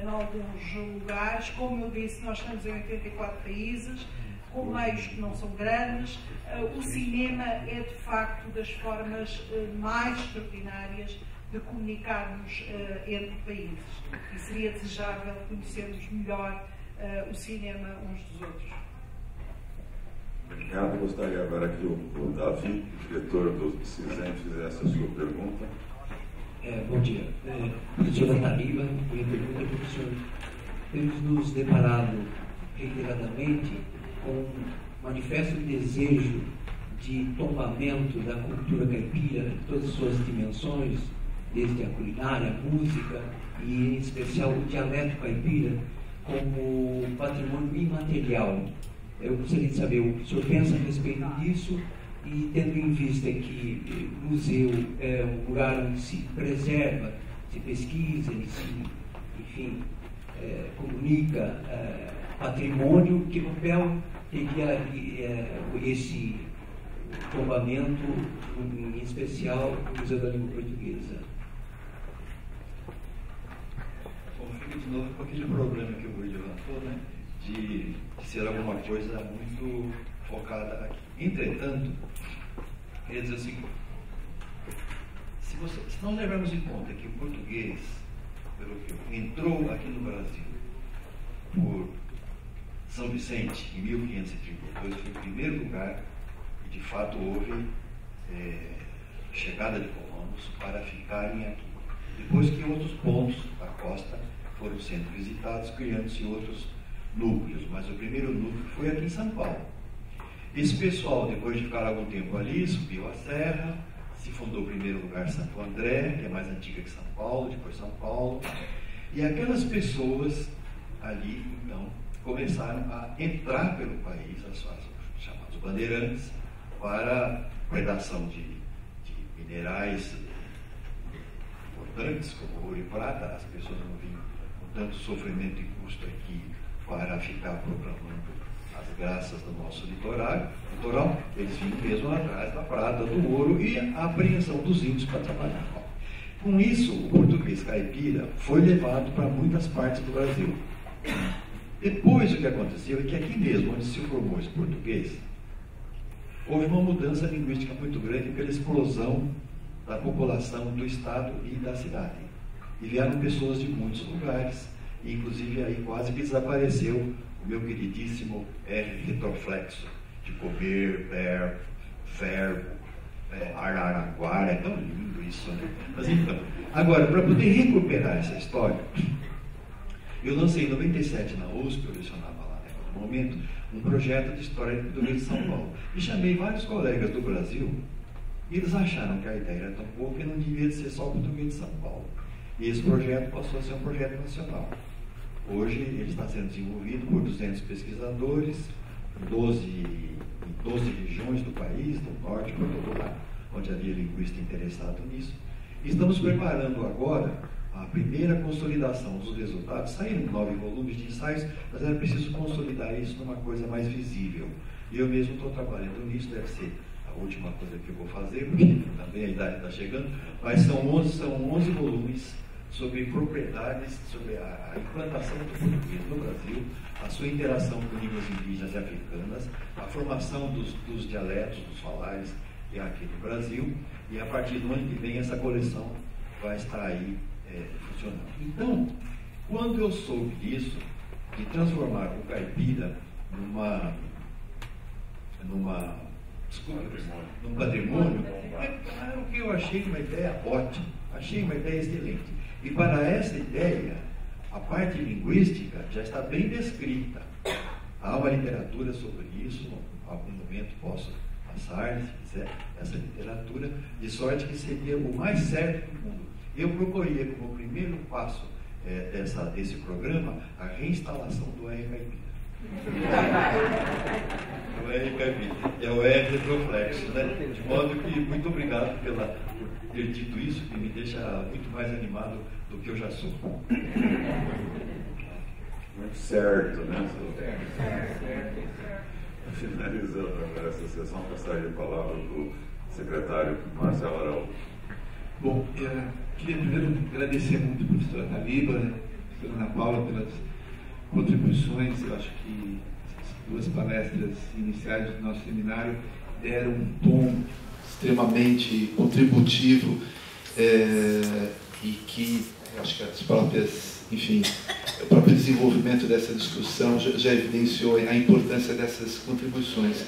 em alguns lugares. Como eu disse, nós estamos em 84 países, com meios que não são grandes. O cinema é, de facto, das formas mais extraordinárias de comunicarmos entre países. E seria desejável conhecermos melhor o cinema uns dos outros. Obrigado. Gostaria agora que o Davi, diretor do CISEM, fizesse a sua pergunta. Bom dia. Professora Tariba, minha pergunta é para o senhor. Temos nos deparado reiteradamente com um manifesto desejo de tombamento da cultura caipira, em todas as suas dimensões, desde a culinária, a música e, em especial, o dialeto caipira, como patrimônio imaterial. Eu gostaria de saber o que o senhor pensa a respeito disso, e tendo em vista que o museu é um lugar onde se preserva, se pesquisa, enfim, comunica patrimônio, que papel teria esse tombamento, em especial no Museu da Língua Portuguesa? Bom, fico de novo com aquele problema que o Rui levantou, né? De ser alguma coisa muito focada aqui. Entretanto, queria dizer o seguinte: se nós levarmos em conta que o português, pelo que entrou aqui no Brasil por São Vicente em 1532, foi o primeiro lugar E, de fato, houve chegada de colonos para ficarem aqui. Depois que outros pontos da costa foram sendo visitados, criando-se outros núcleos. Mas o primeiro núcleo foi aqui em São Paulo. Esse pessoal, depois de ficar algum tempo ali, subiu a serra, se fundou o primeiro lugar Santo André, que é mais antiga que São Paulo, depois São Paulo. E aquelas pessoas ali, então, começaram a entrar pelo país, os chamados bandeirantes, para predação de minerais importantes, como ouro e prata. As pessoas não vinham com tanto sofrimento e custo aqui para ficar proclamando as graças do nosso litoral, eles vinham mesmo atrás da prata, do ouro e a apreensão dos índios para trabalhar. Com isso, o português caipira foi levado para muitas partes do Brasil. Depois, o que aconteceu é que aqui mesmo, onde se formou esse português, houve uma mudança linguística muito grande pela explosão da população do estado e da cidade. E vieram pessoas de muitos lugares, e inclusive aí quase que desapareceu o meu queridíssimo R retroflexo, de comer, verbo, araraguara. É tão lindo isso, né? Mas então, agora, para poder recuperar essa história, eu lancei em 97 na USP, eu lecionava lá naquele momento, um projeto de história do Rio de São Paulo. E chamei vários colegas do Brasil, e eles acharam que a ideia era tão boa que não devia ser só português de São Paulo. E esse projeto passou a ser um projeto nacional. Hoje ele está sendo desenvolvido por 200 pesquisadores, em 12 regiões do país, do norte, por todo lado, onde havia linguista interessado nisso. E estamos preparando agora a primeira consolidação dos resultados. Saíram 9 volumes de ensaios, mas era preciso consolidar isso numa coisa mais visível. E eu mesmo estou trabalhando nisso, deve ser a última coisa que eu vou fazer, porque também a idade está chegando, mas são 11 volumes sobre propriedades, sobre a implantação do português no Brasil, a sua interação com línguas indígenas e africanas, a formação dos dialetos, dos falares que há aqui no Brasil, e a partir do ano que vem essa coleção vai estar aí funcionando. Então, quando eu soube disso, de transformar o caipira num patrimônio, é claro que eu achei uma ideia ótima, achei uma ideia excelente. E para essa ideia, a parte linguística já está bem descrita. Há uma literatura sobre isso, em algum momento posso passar, se quiser, essa literatura, de sorte que seria o mais certo do mundo. Eu proporia como primeiro passo desse programa a reinstalação do R caipira. O R caipira, é o R retroflexo, né? De modo que, muito obrigado por ter dito isso, que me deixa muito mais animado do que eu já sou. Muito certo, né? Finalizando agora essa sessão, passaria a palavra para o secretário Marcelo Araújo. Bom, queria primeiro agradecer muito a professora Taliba, a professora Ana Paula, pelas contribuições. Eu acho que essas duas palestras iniciais do nosso seminário deram um tom extremamente contributivo e que eu acho que as próprias, enfim, o próprio desenvolvimento dessa discussão já evidenciou a importância dessas contribuições.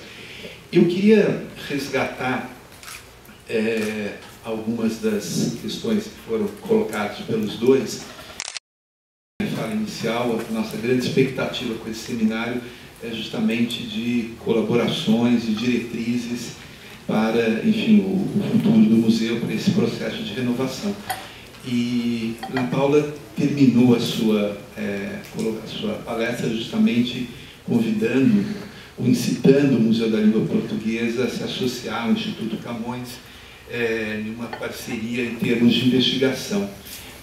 Eu queria resgatar algumas das questões que foram colocadas pelos dois. Na fala inicial, a nossa grande expectativa com esse seminário é justamente de colaborações e diretrizes para, enfim, o futuro do museu, para esse processo de renovação. E Ana Paula terminou a sua palestra justamente convidando, ou incitando o Museu da Língua Portuguesa a se associar ao Instituto Camões em uma parceria em termos de investigação.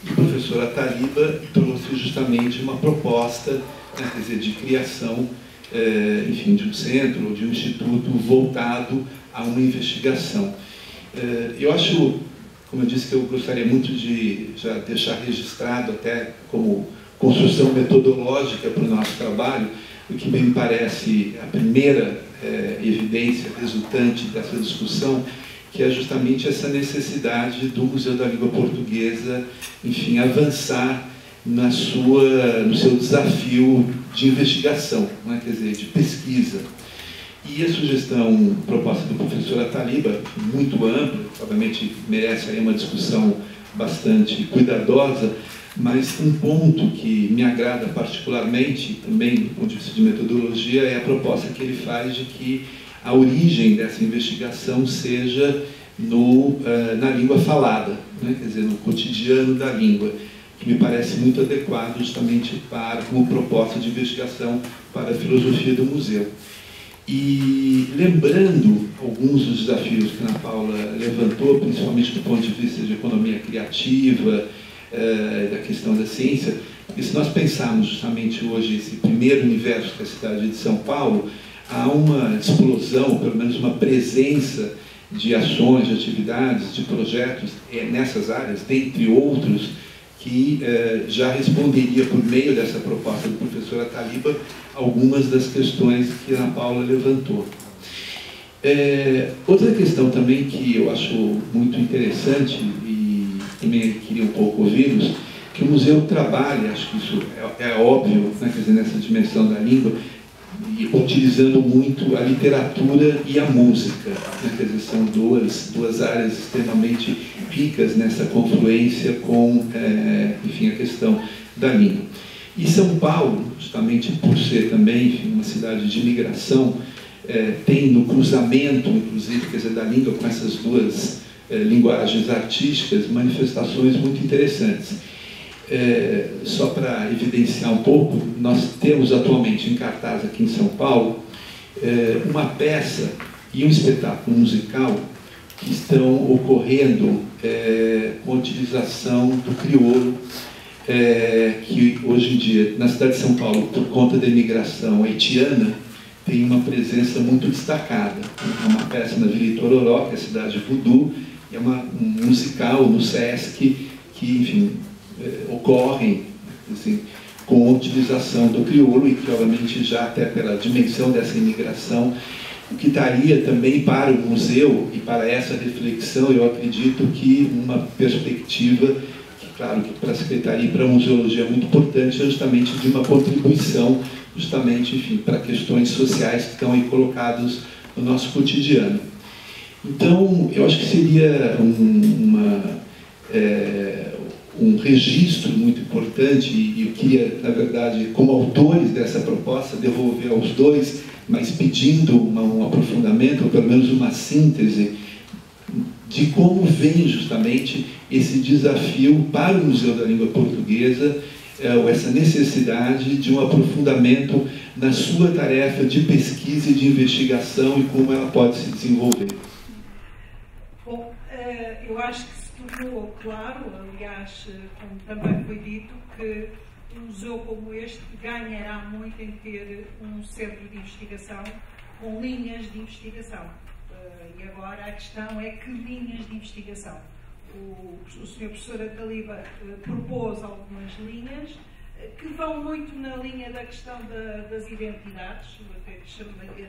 E a professora Taliba trouxe justamente uma proposta, né, quer dizer, de criação, enfim, de um centro ou de um instituto voltado a uma investigação. Eu acho, como eu disse, que eu gostaria muito de já deixar registrado até como construção metodológica para o nosso trabalho, o que me parece a primeira evidência resultante dessa discussão, que é justamente essa necessidade do Museu da Língua Portuguesa, enfim, avançar no seu desafio de investigação, né? Quer dizer, de pesquisa. E a sugestão proposta do professor Ataliba, muito ampla, obviamente merece aí uma discussão bastante cuidadosa, mas um ponto que me agrada particularmente, também do ponto de vista de metodologia, é a proposta que ele faz de que a origem dessa investigação seja na língua falada, né? Quer dizer, no cotidiano da língua, que me parece muito adequado justamente como proposta de investigação para a filosofia do museu. E lembrando alguns dos desafios que a Ana Paula levantou, principalmente do ponto de vista de economia criativa, da questão da ciência, porque se nós pensarmos justamente hoje esse primeiro universo que é a cidade de São Paulo, há uma explosão, pelo menos uma presença de ações, de atividades, de projetos nessas áreas, dentre outros, que já responderia por meio dessa proposta do professor Ataliba algumas das questões que a Ana Paula levantou. Outra questão também que eu acho muito interessante e também queria um pouco ouvi-los, que o museu trabalha, acho que isso é óbvio, né, quer dizer, nessa dimensão da língua, e utilizando muito a literatura e a música, né, quer dizer, são duas áreas extremamente ricas nessa confluência com, enfim, a questão da língua. E São Paulo, justamente por ser também, enfim, uma cidade de imigração, tem no cruzamento, inclusive, quer dizer, da língua com essas duas linguagens artísticas, manifestações muito interessantes. Só para evidenciar um pouco, nós temos atualmente em cartaz aqui em São Paulo uma peça e um espetáculo musical que estão ocorrendo com a utilização do crioulo, que hoje em dia, na cidade de São Paulo, por conta da imigração haitiana, tem uma presença muito destacada. É uma peça na Vila Itororó, que é a cidade voodoo, e é um musical no Sesc que, enfim, ocorrem assim, com a utilização do crioulo e que, obviamente, já até pela dimensão dessa imigração, o que daria também para o museu e para essa reflexão, eu acredito que uma perspectiva que, claro, que para a Secretaria e para a Museologia é muito importante, é justamente de uma contribuição, justamente, enfim, para questões sociais que estão aí colocadas no nosso cotidiano. Então, eu acho que seria um registro muito importante, e eu queria, na verdade, como autores dessa proposta, devolver aos dois, mas pedindo um aprofundamento, ou pelo menos uma síntese, de como vem justamente esse desafio para o Museu da Língua Portuguesa, ou essa necessidade de um aprofundamento na sua tarefa de pesquisa e de investigação e como ela pode se desenvolver. Bom, eu acho que tornou claro, aliás, como também foi dito, que um museu como este ganhará muito em ter um centro de investigação com linhas de investigação. E agora a questão é que linhas de investigação. O Sr. Professor Ataliba propôs algumas linhas que vão muito na linha da questão das identidades, até que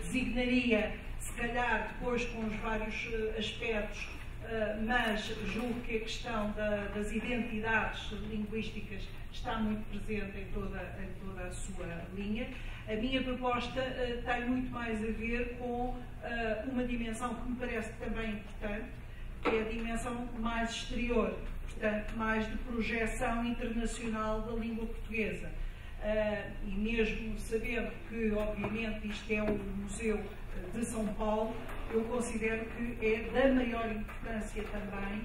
designaria, se calhar, depois com os vários aspectos, mas julgo que a questão das identidades linguísticas está muito presente em toda a sua linha. A minha proposta tem muito mais a ver com uma dimensão que me parece também importante, que é a dimensão mais exterior, portanto, mais de projeção internacional da língua portuguesa. E mesmo sabendo que, obviamente, isto é um museu de São Paulo, eu considero que é da maior importância também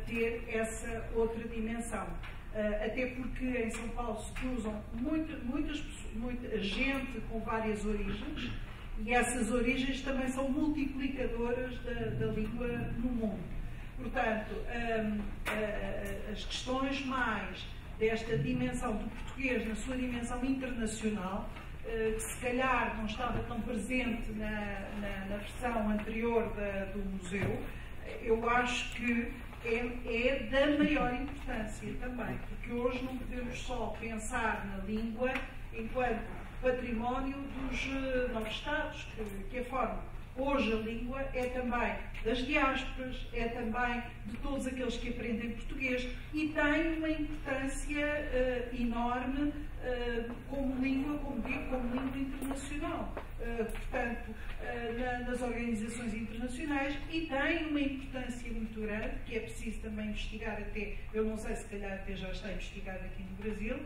ter essa outra dimensão. Até porque em São Paulo se cruzam muita gente com várias origens, e essas origens também são multiplicadoras da língua no mundo. Portanto, as questões mais desta dimensão do português na sua dimensão internacional, que se calhar não estava tão presente na versão anterior do museu, eu acho que é da maior importância também, porque hoje não podemos só pensar na língua enquanto património dos novos Estados que a formam. Hoje a língua é também das diásporas, é também de todos aqueles que aprendem português e tem uma importância enorme como língua, como digo, como língua internacional. portanto, nas organizações internacionais, e tem uma importância muito grande, que é preciso também investigar até, eu não sei se calhar até já está investigado aqui no Brasil,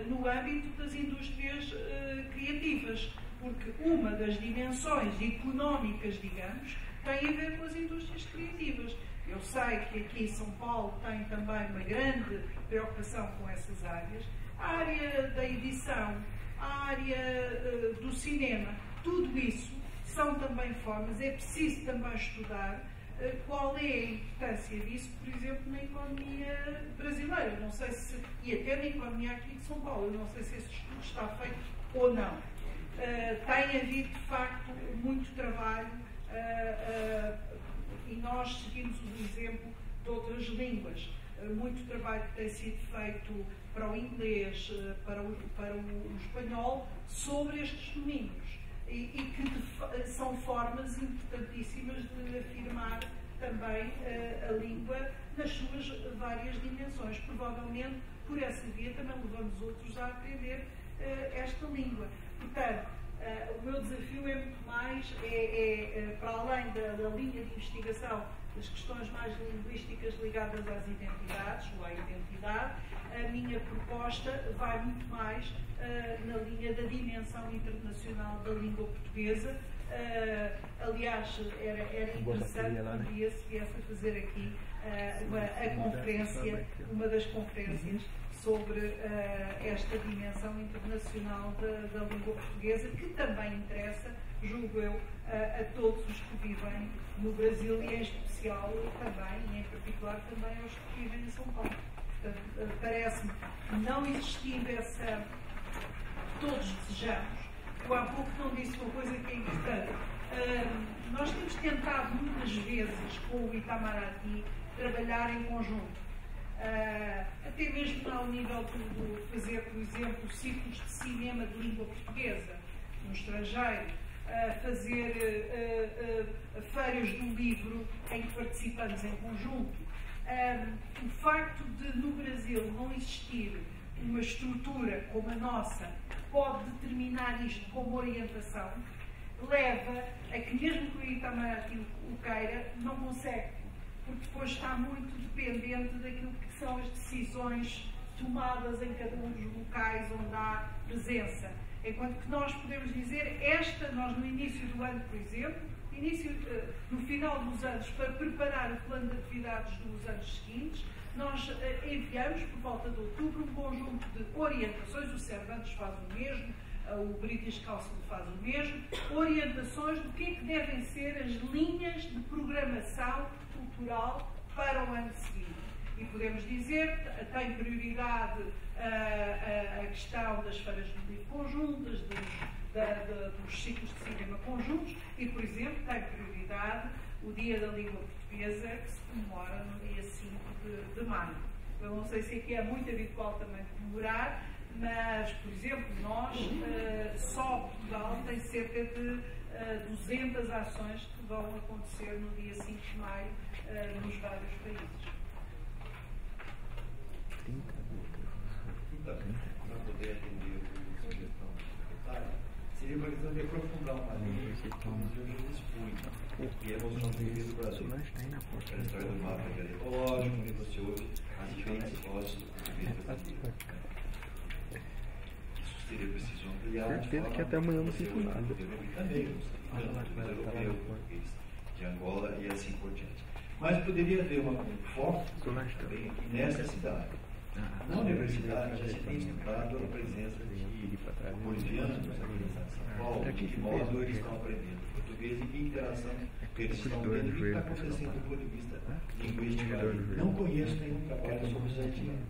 no âmbito das indústrias criativas, porque uma das dimensões económicas, digamos, tem a ver com as indústrias criativas. Eu sei que aqui em São Paulo tem também uma grande preocupação com essas áreas. A área da edição, a área do cinema, tudo isso são também formas, é preciso também estudar qual é a importância disso, por exemplo, na economia brasileira. Não sei se, e até na economia aqui de São Paulo, eu não sei se esse estudo está feito ou não. Tem havido, de facto, muito trabalho e nós seguimos o exemplo de outras línguas. Muito trabalho que tem sido feito para o inglês, para o espanhol, sobre estes domínios. E que são formas importantíssimas de afirmar também a língua nas suas várias dimensões. Provavelmente, por essa via, também levamos outros a aprender esta língua. Portanto, o meu desafio é muito mais, para além da linha de investigação das questões mais linguísticas ligadas às identidades ou à identidade, a minha proposta vai muito mais na linha da dimensão internacional da língua portuguesa. Aliás, era interessante um dia se viesse a fazer aqui uma das conferências sobre esta dimensão internacional da língua portuguesa, que também interessa, julgo eu, a todos os que vivem no Brasil e em especial também, e em particular também aos que vivem em São Paulo. Portanto, parece-me, não existindo essa, todos desejamos. Eu há pouco não disse uma coisa que é importante. Nós temos tentado muitas vezes com o Itamaraty trabalhar em conjunto. Até mesmo ao nível de fazer, por exemplo, ciclos de cinema de língua portuguesa no estrangeiro, fazer feiras do livro em que participamos em conjunto. O facto de no Brasil não existir uma estrutura como a nossa pode determinar isto como orientação, leva a que mesmo que o Itamaraty o queira, não consegue, porque depois está muito dependente daquilo que são as decisões tomadas em cada um dos locais onde há presença. Enquanto que nós podemos dizer, nós no início do ano, por exemplo, no final dos anos, para preparar o plano de atividades dos anos seguintes, nós enviamos, por volta de outubro, um conjunto de orientações, o Cervantes faz o mesmo, o British Council faz o mesmo, orientações do que é que devem ser as linhas de programação cultural para o ano seguinte. E podemos dizer, tem prioridade a questão das feiras de livro conjuntas, dos ciclos de cinema conjuntos e, por exemplo, tem prioridade o Dia da Língua Portuguesa, que se comemora no dia 5 de maio. Eu não sei se aqui é muito habitual também comemorar, mas, por exemplo, nós, só Portugal tem cerca de 200 ações que vão acontecer no dia 5 de maio nos vários países. Então, para poder atender a sugestão do secretário, seria uma questão de aprofundar uma linha que o museu já dispõe, que é a evolução do Rio do Brasil. A história do mapa ecológico, onde você ouve as diferentes vozes do português brasileiro. Isso seria preciso ampliar. Certeza que até amanhã não fico nada. Também, o europeu, o português de Angola e assim por diante. Mas poderia haver um foco também aqui nessa cidade. Na universidade já se tem estudado a presença de bolivianos aqui em São Paulo, de que modo eles estão aprendendo português e que interação eles estão tendo e o que está acontecendo do ponto de vista linguístico. Não conheço nenhum trabalho sobre os haitianos,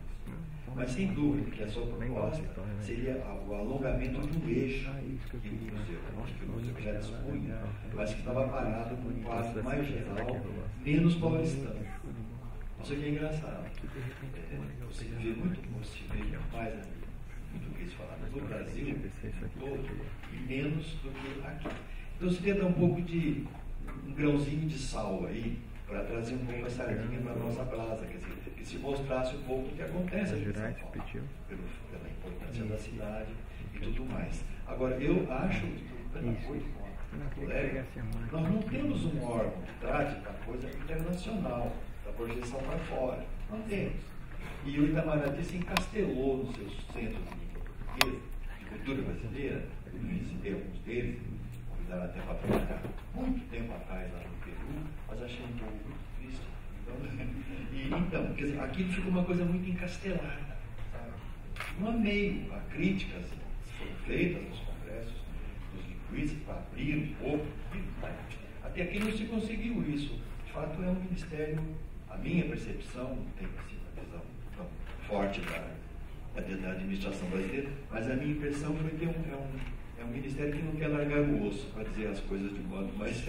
mas sem dúvida que a sua proposta seria o alongamento do eixo que o museu já dispunha, mas que estava parado com um quadro mais geral, menos paulistano. Isso aqui é engraçado. Você vê mais português falado no Brasil todo e menos do que aqui. Então você tenta dar um pouco de um grãozinho de sal aí para trazer um pouco a sardinha para a nossa brasa, quer dizer, que se mostrasse um pouco o que acontece aqui em São Paulo, pela importância da cidade e tudo mais. Agora, eu acho, com a colega, nós não temos um órgão que trate da coisa internacional, da projeção para fora. Não temos. E o Itamaraty se encastelou nos seus centros de língua portuguesa, de cultura brasileira. Eu visitei alguns deles, convidaram até para trabalhar muito tempo atrás lá no Peru, mas achei um pouco muito triste. Então, quer dizer, aquilo ficou uma coisa muito encastelada, sabe? Não amei a críticas que foram feitas nos congressos dos linguistas para abrir um pouco. Até aqui não se conseguiu isso. De fato, é um ministério, a minha percepção, não tenho assim, uma visão tão forte da administração brasileira, mas a minha impressão foi que é um ministério que não quer largar o osso, para dizer as coisas de modo mais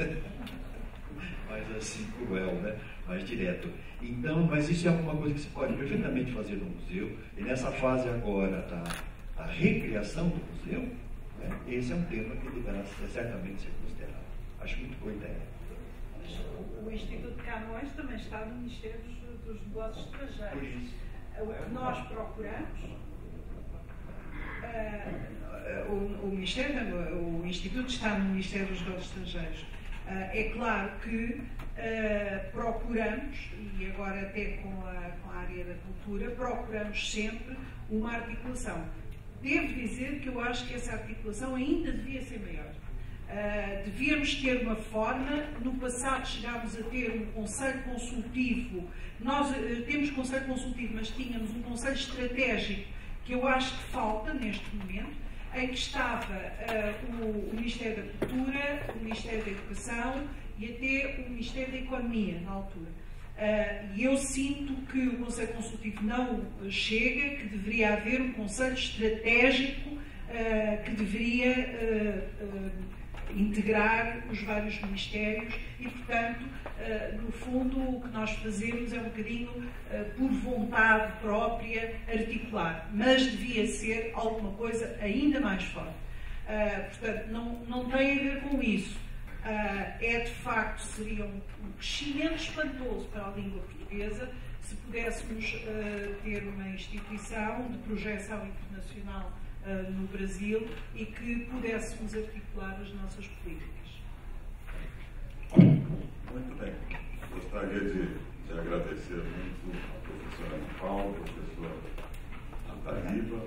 assim, cruel, né? Mais direto. Então, mas isso é alguma coisa que se pode perfeitamente fazer no museu, e nessa fase agora da recriação do museu, né, esse é um tema que deverá certamente ser considerado. Acho muito boa ideia. O Instituto de Camões também está no Ministério dos Negócios Estrangeiros. O que nós procuramos, o Instituto está no Ministério dos Negócios Estrangeiros. É claro que procuramos, e agora até com a área da cultura, procuramos sempre uma articulação. Devo dizer que eu acho que essa articulação ainda devia ser maior. Devíamos ter uma forma, no passado chegámos a ter um conselho consultivo, nós temos conselho consultivo, mas tínhamos um conselho estratégico, que eu acho que falta neste momento, em que estava o Ministério da Cultura, o Ministério da Educação e até o Ministério da Economia, na altura. E eu sinto que o Conselho Consultivo não chega, que deveria haver um Conselho Estratégico que deveria integrar os vários ministérios e, portanto, no fundo, o que nós fazemos é um bocadinho por vontade própria articular, mas devia ser alguma coisa ainda mais forte. Portanto, não tem a ver com isso. De facto, seria um crescimento espantoso para a língua portuguesa se pudéssemos ter uma instituição de projeção internacional no Brasil e que pudéssemos articular as nossas políticas. Muito bem. Gostaria de agradecer muito a professora Ana Paula, a professora Nataliba,